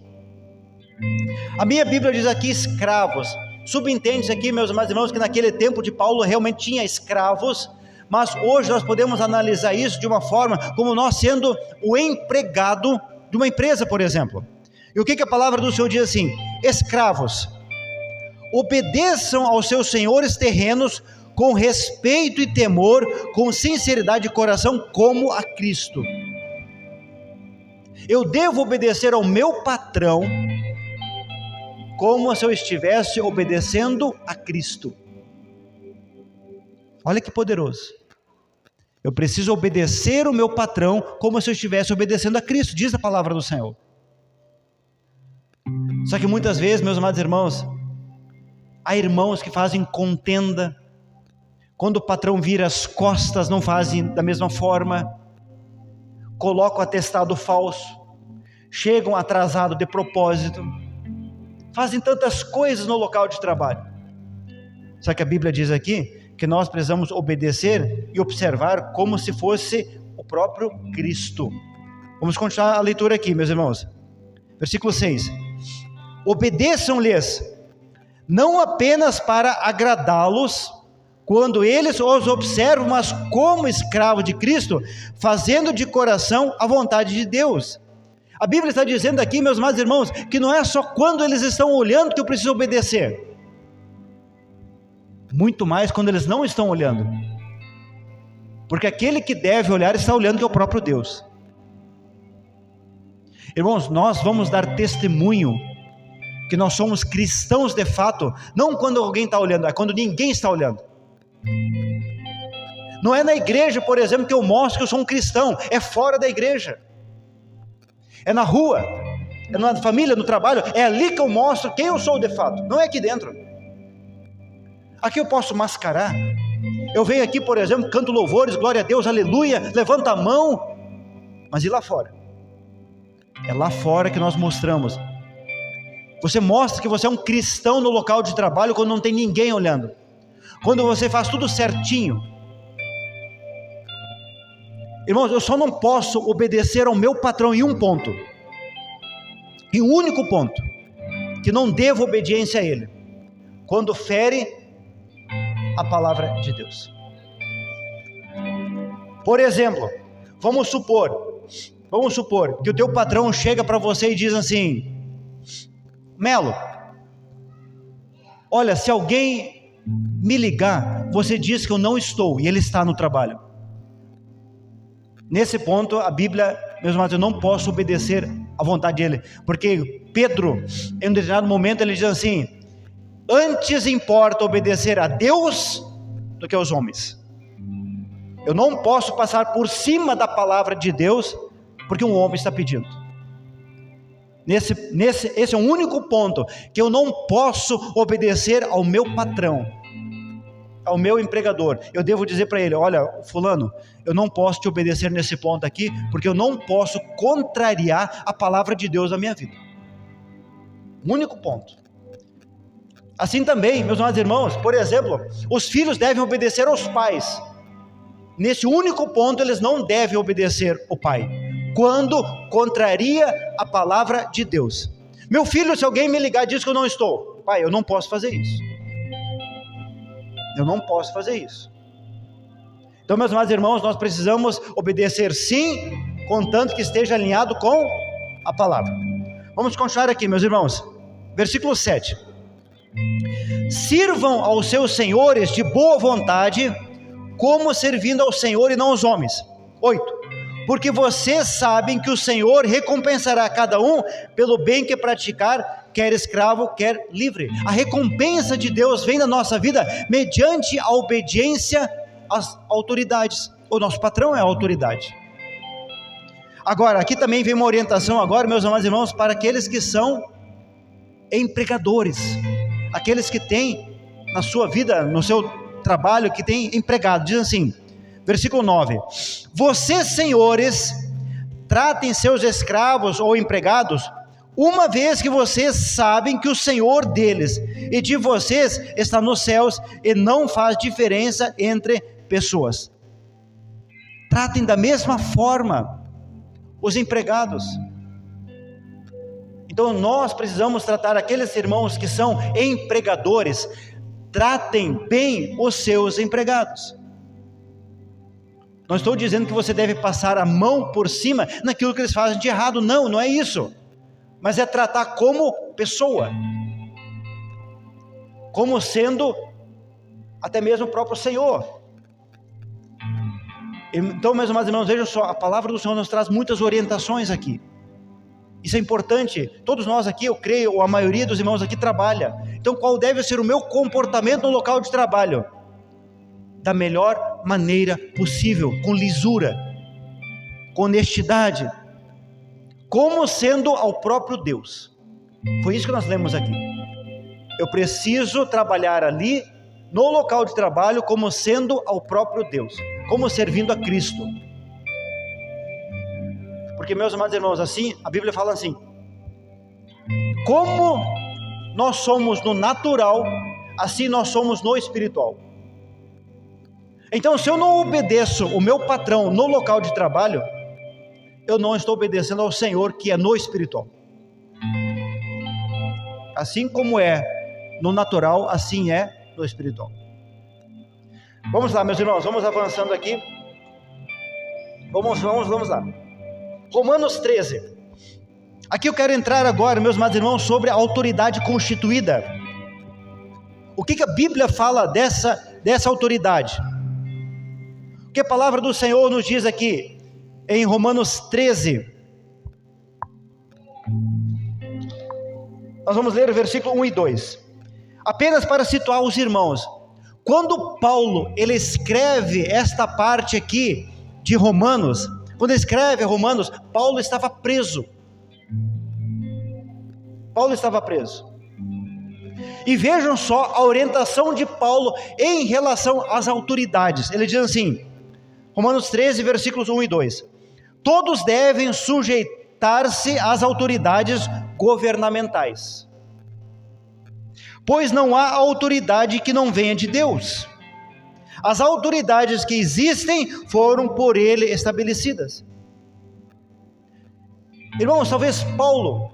A minha Bíblia diz aqui escravos. Subentende-se aqui, meus amados irmãos, que naquele tempo de Paulo realmente tinha escravos, mas hoje nós podemos analisar isso de uma forma como nós sendo o empregado de uma empresa, por exemplo. E o que a palavra do Senhor diz assim? Escravos, obedeçam aos seus senhores terrenos com respeito e temor, com sinceridade de coração, como a Cristo. Eu devo obedecer ao meu patrão como se eu estivesse obedecendo a Cristo. Olha que poderoso. Eu preciso obedecer o meu patrão como se eu estivesse obedecendo a Cristo, diz a palavra do Senhor. Só que muitas vezes, meus amados irmãos, há irmãos que fazem contenda, quando o patrão vira as costas, não fazem da mesma forma, colocam atestado falso, chegam atrasados de propósito, fazem tantas coisas no local de trabalho. Só que a Bíblia diz aqui que nós precisamos obedecer e observar como se fosse o próprio Cristo. Vamos continuar a leitura aqui, meus irmãos. Versículo 6. Obedeçam-lhes, não apenas para agradá-los, quando eles os observam, mas como escravo de Cristo, fazendo de coração a vontade de Deus. A Bíblia está dizendo aqui, meus amados irmãos, que não é só quando eles estão olhando que eu preciso obedecer. Muito mais quando eles não estão olhando. Porque aquele que deve olhar está olhando, que é o próprio Deus. Irmãos, nós vamos dar testemunho que nós somos cristãos de fato, não quando alguém está olhando, é quando ninguém está olhando. Não é na igreja, por exemplo, que eu mostro que eu sou um cristão, é fora da igreja, é na rua, é na família, no trabalho, é ali que eu mostro quem eu sou de fato, não é aqui dentro. Aqui eu posso mascarar, eu venho aqui, por exemplo, canto louvores, glória a Deus, aleluia, levanta a mão, mas e lá fora? É lá fora que nós mostramos. Você mostra que você é um cristão no local de trabalho quando não tem ninguém olhando, quando você faz tudo certinho. Irmãos, eu só não posso obedecer ao meu patrão em um ponto, em um único ponto, que não devo obediência a ele, quando fere a palavra de Deus. Por exemplo, vamos supor que o teu patrão chega para você e diz assim: Melo, olha, se alguém me ligar, você diz que eu não estou, e ele está no trabalho. Nesse ponto, a Bíblia, meus irmãos, eu não posso obedecer à vontade dele, porque Pedro, em um determinado momento, ele diz assim: antes importa obedecer a Deus do que aos homens. Eu não posso passar por cima da palavra de Deus, porque um homem está pedindo. Esse é o único ponto que eu não posso obedecer ao meu patrão, ao meu empregador. Eu devo dizer para ele: olha, fulano, eu não posso te obedecer nesse ponto aqui, porque eu não posso contrariar a palavra de Deus na minha vida. Único ponto. Assim também, meus amados irmãos, por exemplo, os filhos devem obedecer aos pais. Nesse único ponto eles não devem obedecer ao pai, quando contraria a palavra de Deus. Meu filho, se alguém me ligar e diz que eu não estou, pai, eu não posso fazer isso. Eu não posso fazer isso. Então, meus amados irmãos, nós precisamos obedecer sim, contanto que esteja alinhado com a palavra. Vamos continuar aqui, meus irmãos. Versículo 7. Sirvam aos seus senhores de boa vontade, como servindo ao Senhor e não aos homens. 8. Porque vocês sabem que o Senhor recompensará cada um pelo bem que praticar, quer escravo, quer livre. A recompensa de Deus vem na nossa vida mediante a obediência às autoridades. O nosso patrão é a autoridade. Agora, aqui também vem uma orientação agora, meus amados irmãos, para aqueles que são empregadores, aqueles que têm na sua vida, no seu trabalho, que têm empregado. Diz assim, versículo 9: vocês, senhores, tratem seus escravos ou empregados, uma vez que vocês sabem que o Senhor deles e de vocês está nos céus e não faz diferença entre pessoas. Tratem da mesma forma os empregados. Então nós precisamos tratar aqueles irmãos que são empregadores. Tratem bem os seus empregados. Não estou dizendo que você deve passar a mão por cima naquilo que eles fazem de errado, não é isso, mas é tratar como pessoa, como sendo até mesmo o próprio Senhor. Então, meus amados irmãos, vejam só, a palavra do Senhor nos traz muitas orientações aqui. Isso é importante. Todos nós aqui, eu creio, ou a maioria dos irmãos aqui trabalha. Então, qual deve ser o meu comportamento no local de trabalho? Da melhor maneira possível, com lisura, com honestidade, como sendo ao próprio Deus. Foi isso que nós lemos aqui. Eu preciso trabalhar ali, no local de trabalho, como sendo ao próprio Deus, como servindo a Cristo. Porque, meus amados irmãos, assim, a Bíblia fala assim: como nós somos no natural, assim nós somos no espiritual. Então, se eu não obedeço o meu patrão no local de trabalho, eu não estou obedecendo ao Senhor, que é no espiritual. Assim como é no natural, assim é no espiritual. Vamos lá, meus irmãos, vamos avançando aqui. Vamos lá. Romanos 13. Aqui eu quero entrar agora, meus amados irmãos, sobre a autoridade constituída. O que a Bíblia fala dessa autoridade? O que a palavra do Senhor nos diz aqui em Romanos 13? Nós vamos ler o versículo 1 e 2. Apenas para situar os irmãos, quando Paulo ele escreve esta parte aqui de Romanos, quando ele escreve Romanos, Paulo estava preso. E vejam só a orientação de Paulo em relação às autoridades. Ele diz assim, Romanos 13, versículos 1 e 2. Todos devem sujeitar-se às autoridades governamentais, pois não há autoridade que não venha de Deus. As autoridades que existem foram por ele estabelecidas. Irmãos, talvez Paulo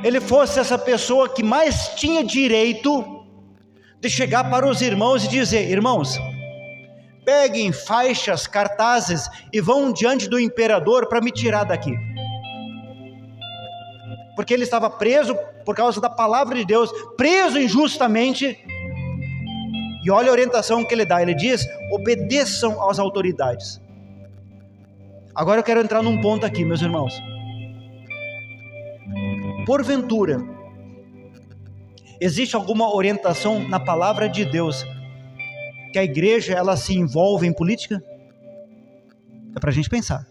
ele fosse essa pessoa que mais tinha direito de chegar para os irmãos e dizer: irmãos, peguem faixas, cartazes e vão diante do imperador para me tirar daqui. Porque ele estava preso por causa da palavra de Deus, preso injustamente. E olha a orientação que ele dá, ele diz: obedeçam às autoridades. Agora eu quero entrar num ponto aqui, meus irmãos. Porventura, existe alguma orientação na palavra de Deus que a igreja ela se envolve em política? É para a gente pensar.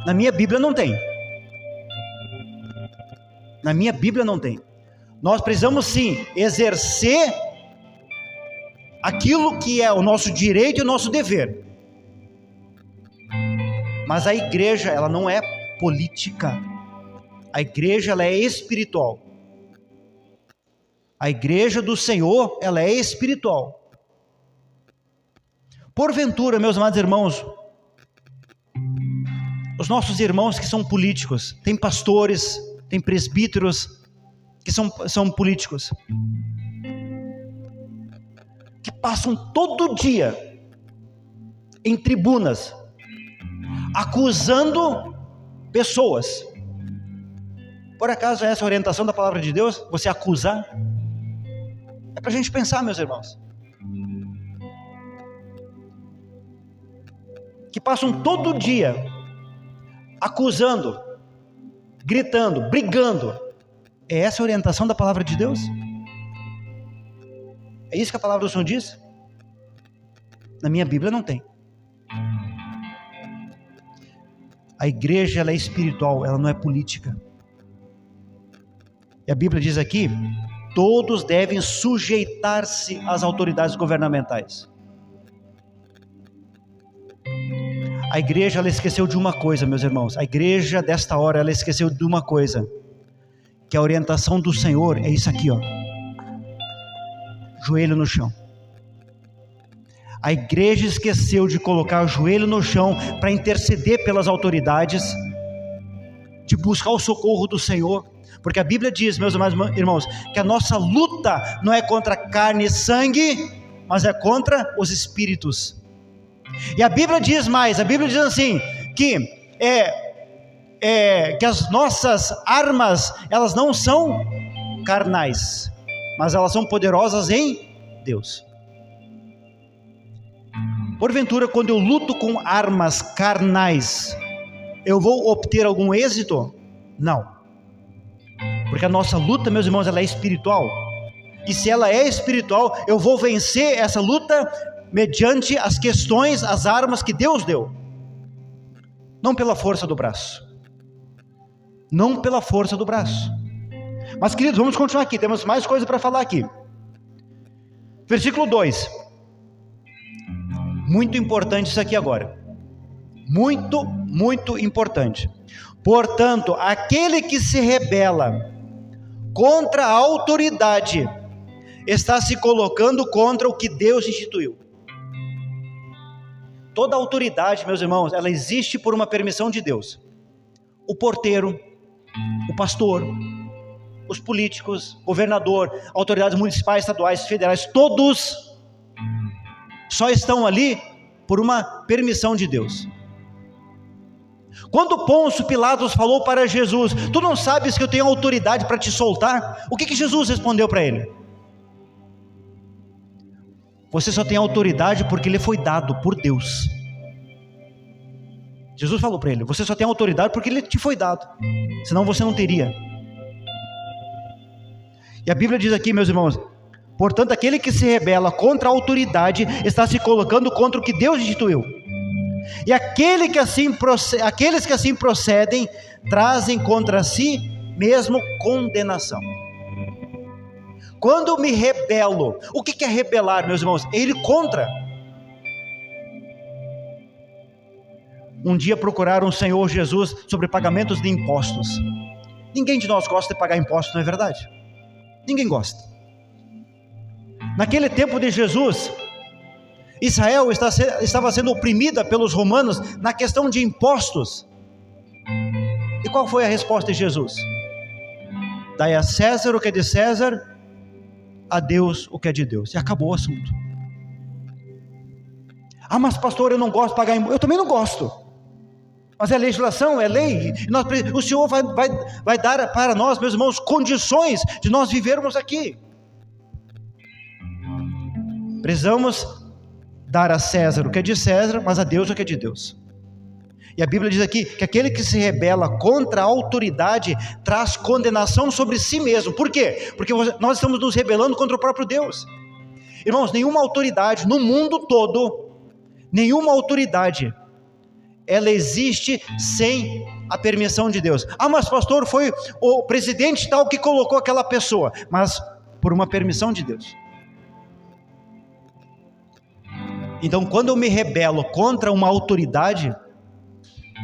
Na minha Bíblia não tem. Na minha Bíblia não tem. Nós precisamos sim exercer aquilo que é o nosso direito e o nosso dever. Mas a igreja ela não é política. A igreja ela é espiritual. A igreja do Senhor ela é espiritual. Porventura, meus amados irmãos, os nossos irmãos que são políticos, tem pastores, tem presbíteros que são políticos, que passam todo dia em tribunas acusando pessoas. Por acaso é essa a orientação da palavra de Deus? Você acusar? É para a gente pensar, meus irmãos. Que passam todo dia acusando, gritando, brigando. É essa a orientação da palavra de Deus? É isso que a palavra do Senhor diz? Na minha Bíblia não tem. A igreja ela é espiritual, ela não é política. E a Bíblia diz aqui: todos devem sujeitar-se às autoridades governamentais. A igreja ela esqueceu de uma coisa, meus irmãos. A igreja desta hora ela esqueceu de uma coisa, que a orientação do Senhor é isso aqui, ó. Joelho no chão. A igreja esqueceu de colocar o joelho no chão para interceder pelas autoridades, de buscar o socorro do Senhor. Porque a Bíblia diz, meus amados irmãos, que a nossa luta não é contra carne e sangue, mas é contra os espíritos. E a Bíblia diz mais, a Bíblia diz assim, que as nossas armas, elas não são carnais, mas elas são poderosas em Deus. Porventura, quando eu luto com armas carnais, eu vou obter algum êxito? Não. Porque a nossa luta, meus irmãos, ela é espiritual. E se ela é espiritual, eu vou vencer essa luta mediante as questões, as armas que Deus deu. Não pela força do braço. Não pela força do braço. Mas, queridos, vamos continuar aqui. Temos mais coisa para falar aqui. Versículo 2. Muito importante isso aqui agora. Muito, muito importante. Portanto, aquele que se rebela contra a autoridade está se colocando contra o que Deus instituiu. Toda autoridade, meus irmãos, ela existe por uma permissão de Deus. O porteiro, o pastor, os políticos, governador, autoridades municipais, estaduais, federais, todos só estão ali por uma permissão de Deus. Quando Pôncio Pilatos falou para Jesus: tu não sabes que eu tenho autoridade para te soltar? O que Jesus respondeu para ele? Você só tem autoridade porque lhe foi dado por Deus. Jesus falou para ele: você só tem autoridade porque ele te foi dado, senão você não teria. E a Bíblia diz aqui, meus irmãos: portanto, aquele que se rebela contra a autoridade está se colocando contra o que Deus instituiu. E aqueles que assim procedem trazem contra si mesmo condenação. Quando eu me rebelo, o que é rebelar, meus irmãos? É ir contra. Um dia procuraram o Senhor Jesus sobre pagamentos de impostos. Ninguém de nós gosta de pagar impostos, não é verdade? Ninguém gosta. Naquele tempo de Jesus, Israel estava sendo oprimida pelos romanos na questão de impostos. E qual foi a resposta de Jesus? Dai a César o que é de César, a Deus o que é de Deus. E acabou o assunto. Ah, mas pastor, eu não gosto de pagar imposto. Eu também não gosto. Mas é legislação, é lei. O Senhor vai dar para nós, meus irmãos, condições de nós vivermos aqui. Precisamos dar a César o que é de César, mas a Deus o que é de Deus. E a Bíblia diz aqui que aquele que se rebela contra a autoridade traz condenação sobre si mesmo. Por quê? Porque nós estamos nos rebelando contra o próprio Deus. Irmãos, nenhuma autoridade no mundo todo, nenhuma autoridade, ela existe sem a permissão de Deus. Ah, mas pastor, foi o presidente tal que colocou aquela pessoa, mas por uma permissão de Deus. Então, quando eu me rebelo contra uma autoridade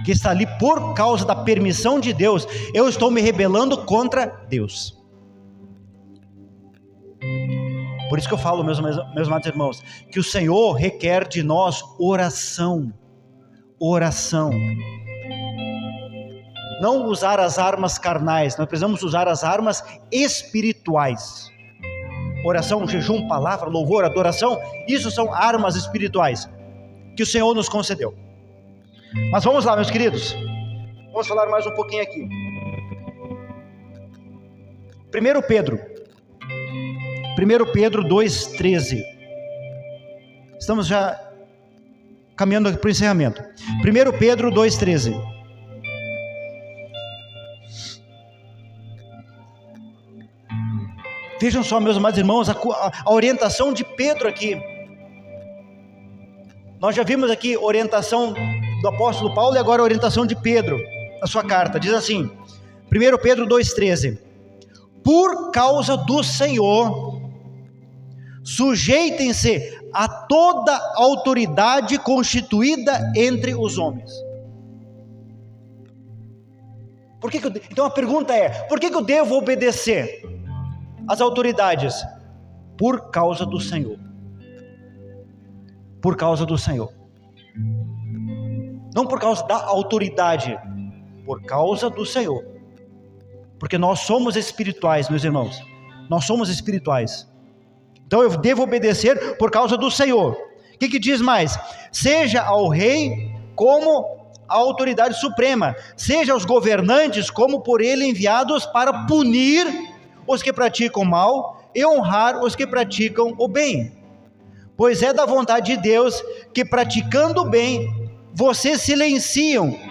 que está ali por causa da permissão de Deus, eu estou me rebelando contra Deus. Por isso que eu falo, meus amados irmãos, que o Senhor requer de nós oração. Oração. Não usar as armas carnais, nós precisamos usar as armas espirituais. Oração, jejum, palavra, louvor, adoração, isso são armas espirituais que o Senhor nos concedeu. Mas vamos lá, meus queridos, vamos falar mais um pouquinho aqui. 1 Pedro 2,13. Estamos já caminhando para o encerramento. 1 Pedro 2,13. Vejam só, meus amados irmãos, a orientação de Pedro aqui. Nós já vimos aqui a orientação do apóstolo Paulo e agora a orientação de Pedro, na sua carta. Diz assim, 1 Pedro 2,13. Por causa do Senhor, sujeitem-se a toda autoridade constituída entre os homens. Então a pergunta é, por que eu devo obedecer às autoridades? Por causa do Senhor. Por causa do Senhor. Não por causa da autoridade, por causa do Senhor. Porque nós somos espirituais, meus irmãos. Nós somos espirituais. Então eu devo obedecer por causa do Senhor. O que diz mais? Seja ao rei como a autoridade suprema, seja aos governantes como por ele enviados para punir os que praticam mal e honrar os que praticam o bem. Pois é da vontade de Deus que, praticando o bem, vocês silenciem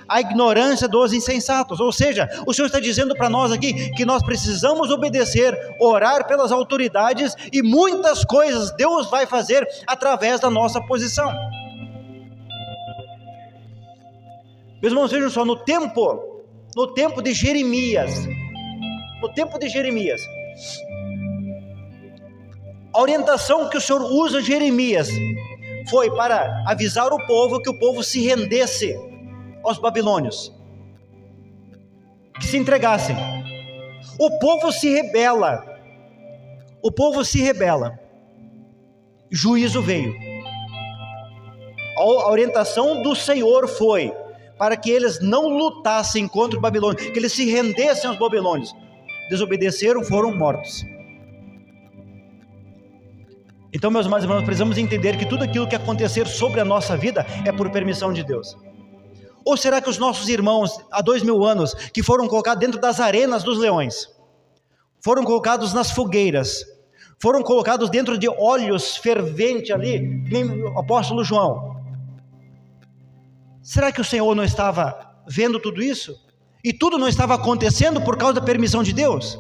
a ignorância dos insensatos. Ou seja, o Senhor está dizendo para nós aqui que nós precisamos obedecer, orar pelas autoridades, e muitas coisas Deus vai fazer através da nossa posição. Meus irmãos, vejam só, no tempo de Jeremias, a orientação que o Senhor usa Jeremias foi para avisar o povo que o povo se rendesse aos babilônios, que se entregassem. O povo se rebela, juízo veio. A orientação do Senhor foi para que eles não lutassem contra o Babilônio, que eles se rendessem aos babilônios. Desobedeceram, foram mortos. Então, meus amados irmãos, precisamos entender que tudo aquilo que acontecer sobre a nossa vida é por permissão de Deus. Ou será que os nossos irmãos, há 2000 anos, que foram colocados dentro das arenas dos leões, foram colocados nas fogueiras, foram colocados dentro de óleos ferventes ali, nem o apóstolo João, será que o Senhor não estava vendo tudo isso? E tudo não estava acontecendo por causa da permissão de Deus?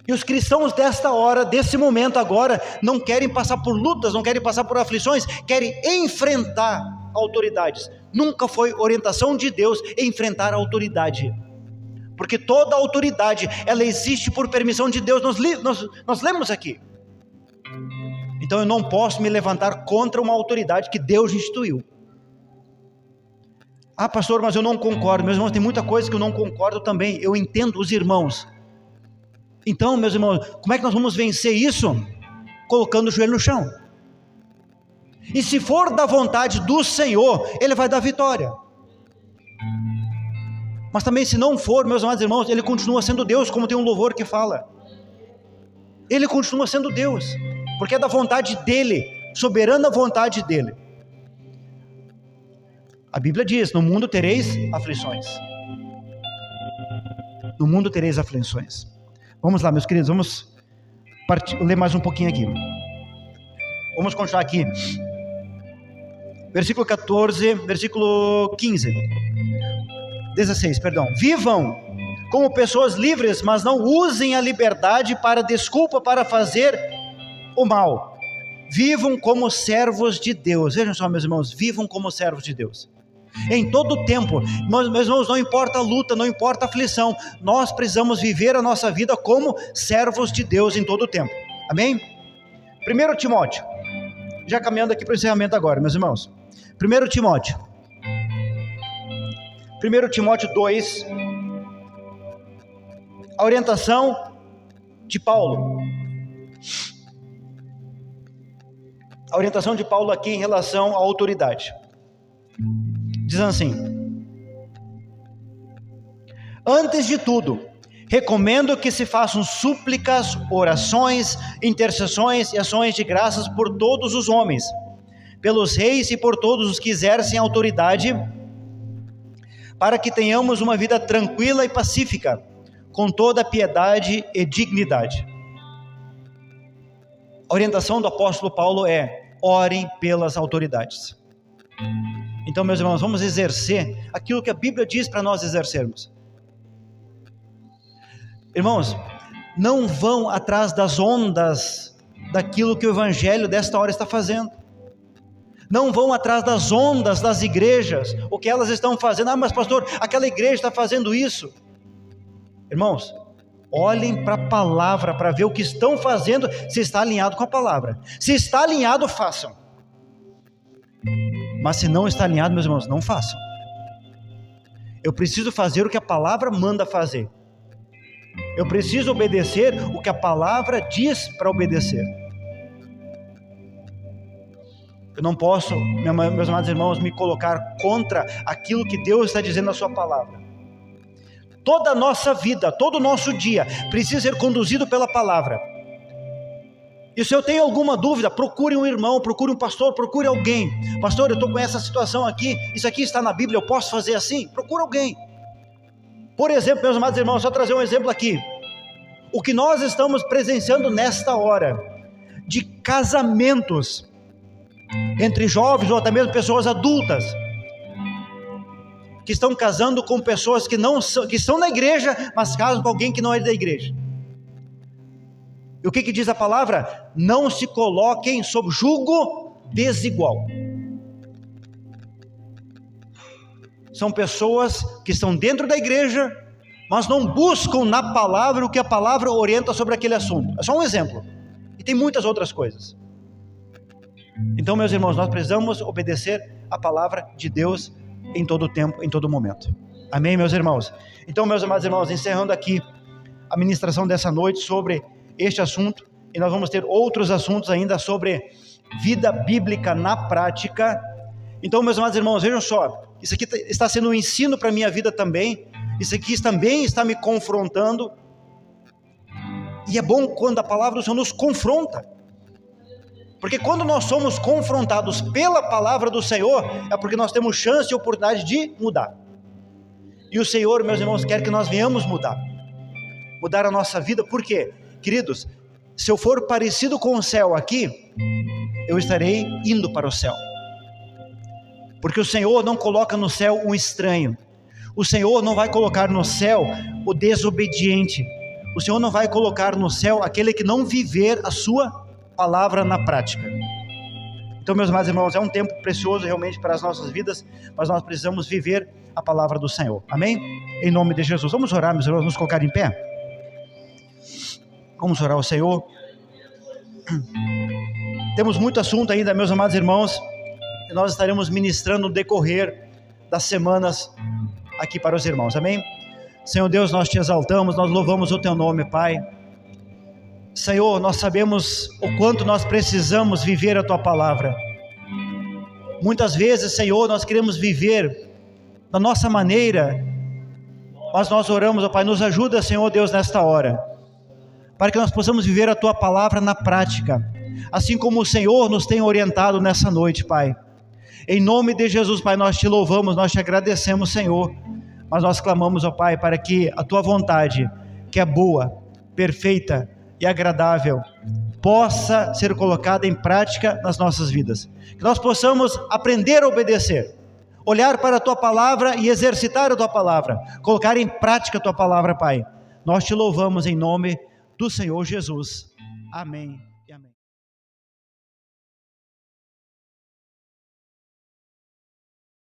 E os cristãos desta hora, desse momento agora, não querem passar por lutas, não querem passar por aflições, querem enfrentar autoridades. Nunca foi orientação de Deus enfrentar a autoridade, porque toda autoridade, ela existe por permissão de Deus. Nós lemos aqui. Então eu não posso me levantar contra uma autoridade que Deus instituiu. Ah, pastor, mas eu não concordo. Meus irmãos, tem muita coisa que eu não concordo também. Eu entendo os irmãos. Então, meus irmãos, como é que nós vamos vencer isso? Colocando o joelho no chão. E se for da vontade do Senhor, Ele vai dar vitória. Mas também, se não for, meus amados irmãos, Ele continua sendo Deus, como tem um louvor que fala. Ele continua sendo Deus, porque é da vontade dEle, soberana vontade dEle. A Bíblia diz: no mundo tereis aflições. No mundo tereis aflições. Vamos lá, meus queridos, vamos ler mais um pouquinho aqui. Vamos continuar aqui. Versículo 14, versículo 15. 16, perdão. Vivam como pessoas livres, mas não usem a liberdade para desculpa para fazer o mal. Vivam como servos de Deus. Vejam só, meus irmãos, vivam como servos de Deus. Em todo o tempo, meus irmãos, não importa a luta, não importa a aflição, nós precisamos viver a nossa vida como servos de Deus em todo o tempo. Amém? 1 Timóteo, já caminhando aqui para o encerramento agora, meus irmãos. 1 Timóteo 2, a orientação de Paulo. A orientação de Paulo aqui em relação à autoridade. Diz assim: antes de tudo, recomendo que se façam súplicas, orações, intercessões e ações de graças por todos os homens, pelos reis e por todos os que exercem autoridade, para que tenhamos uma vida tranquila e pacífica, com toda piedade e dignidade. A orientação do apóstolo Paulo é: orem pelas autoridades. Então, meus irmãos, vamos exercer aquilo que a Bíblia diz para nós exercermos. Irmãos, não vão atrás das ondas daquilo que o Evangelho desta hora está fazendo. Não vão atrás das ondas das igrejas, o que elas estão fazendo. Ah, mas pastor, aquela igreja está fazendo isso. Irmãos, olhem para a palavra para ver o que estão fazendo, se está alinhado com a palavra. Se está alinhado, façam. Mas se não está alinhado, meus irmãos, não façam. Eu preciso fazer o que a palavra manda fazer. Eu preciso obedecer o que a palavra diz para obedecer. Eu não posso, meus amados irmãos, me colocar contra aquilo que Deus está dizendo na sua palavra. Toda a nossa vida, todo o nosso dia precisa ser conduzido pela palavra. E se eu tenho alguma dúvida, procure um irmão, procure um pastor, procure alguém. Pastor, eu estou com essa situação aqui, isso aqui está na Bíblia, eu posso fazer assim? Procure alguém. Por exemplo, meus amados irmãos, só trazer um exemplo aqui. o que nós estamos presenciando nesta hora, de casamentos entre jovens ou até mesmo pessoas adultas, que estão casando com pessoas que não são, que estão na igreja, mas casam com alguém que não é da igreja. E o que diz a palavra? Não se coloquem sob julgo desigual. São pessoas que estão dentro da igreja, mas não buscam na palavra o que a palavra orienta sobre aquele assunto. É só um exemplo. E tem muitas outras coisas. Então, meus irmãos, nós precisamos obedecer a palavra de Deus em todo tempo, em todo momento. Amém, meus irmãos? Então, meus amados irmãos, encerrando aqui a ministração dessa noite sobre este assunto, e nós vamos ter outros assuntos ainda sobre vida bíblica na prática. Então, meus amados irmãos, vejam só, isso aqui está sendo um ensino para a minha vida também, isso aqui também está me confrontando, e é bom quando a palavra do Senhor nos confronta, porque quando nós somos confrontados pela palavra do Senhor, é porque nós temos chance e oportunidade de mudar, e o Senhor, meus irmãos, quer que nós venhamos mudar a nossa vida. Por quê? Queridos, se eu for parecido com o céu aqui, eu estarei indo para o céu, porque o Senhor não coloca no céu um estranho, o Senhor não vai colocar no céu o desobediente, o Senhor não vai colocar no céu aquele que não viver a sua palavra na prática. Então, meus amados irmãos, é um tempo precioso realmente para as nossas vidas, mas nós precisamos viver a palavra do Senhor, amém? Em nome de Jesus, vamos orar, meus irmãos, nos colocar em pé, vamos orar ao Senhor. Temos muito assunto ainda, meus amados irmãos, e nós estaremos ministrando no decorrer das semanas aqui para os irmãos, amém? Senhor Deus, nós te exaltamos, nós louvamos o teu nome, Pai. Senhor, nós sabemos o quanto nós precisamos viver a tua palavra. Muitas vezes, Senhor, nós queremos viver da nossa maneira, mas nós oramos, ó Pai, nos ajuda, Senhor Deus, nesta hora, para que nós possamos viver a tua palavra na prática, assim como o Senhor nos tem orientado nessa noite, Pai. Em nome de Jesus, Pai, nós te louvamos, nós te agradecemos, Senhor, mas nós clamamos, ó Pai, para que a tua vontade, que é boa, perfeita e agradável, possa ser colocada em prática nas nossas vidas, que nós possamos aprender a obedecer, olhar para a tua palavra e exercitar a tua palavra, colocar em prática a tua palavra, Pai. Nós te louvamos em nome do Senhor Jesus, amém.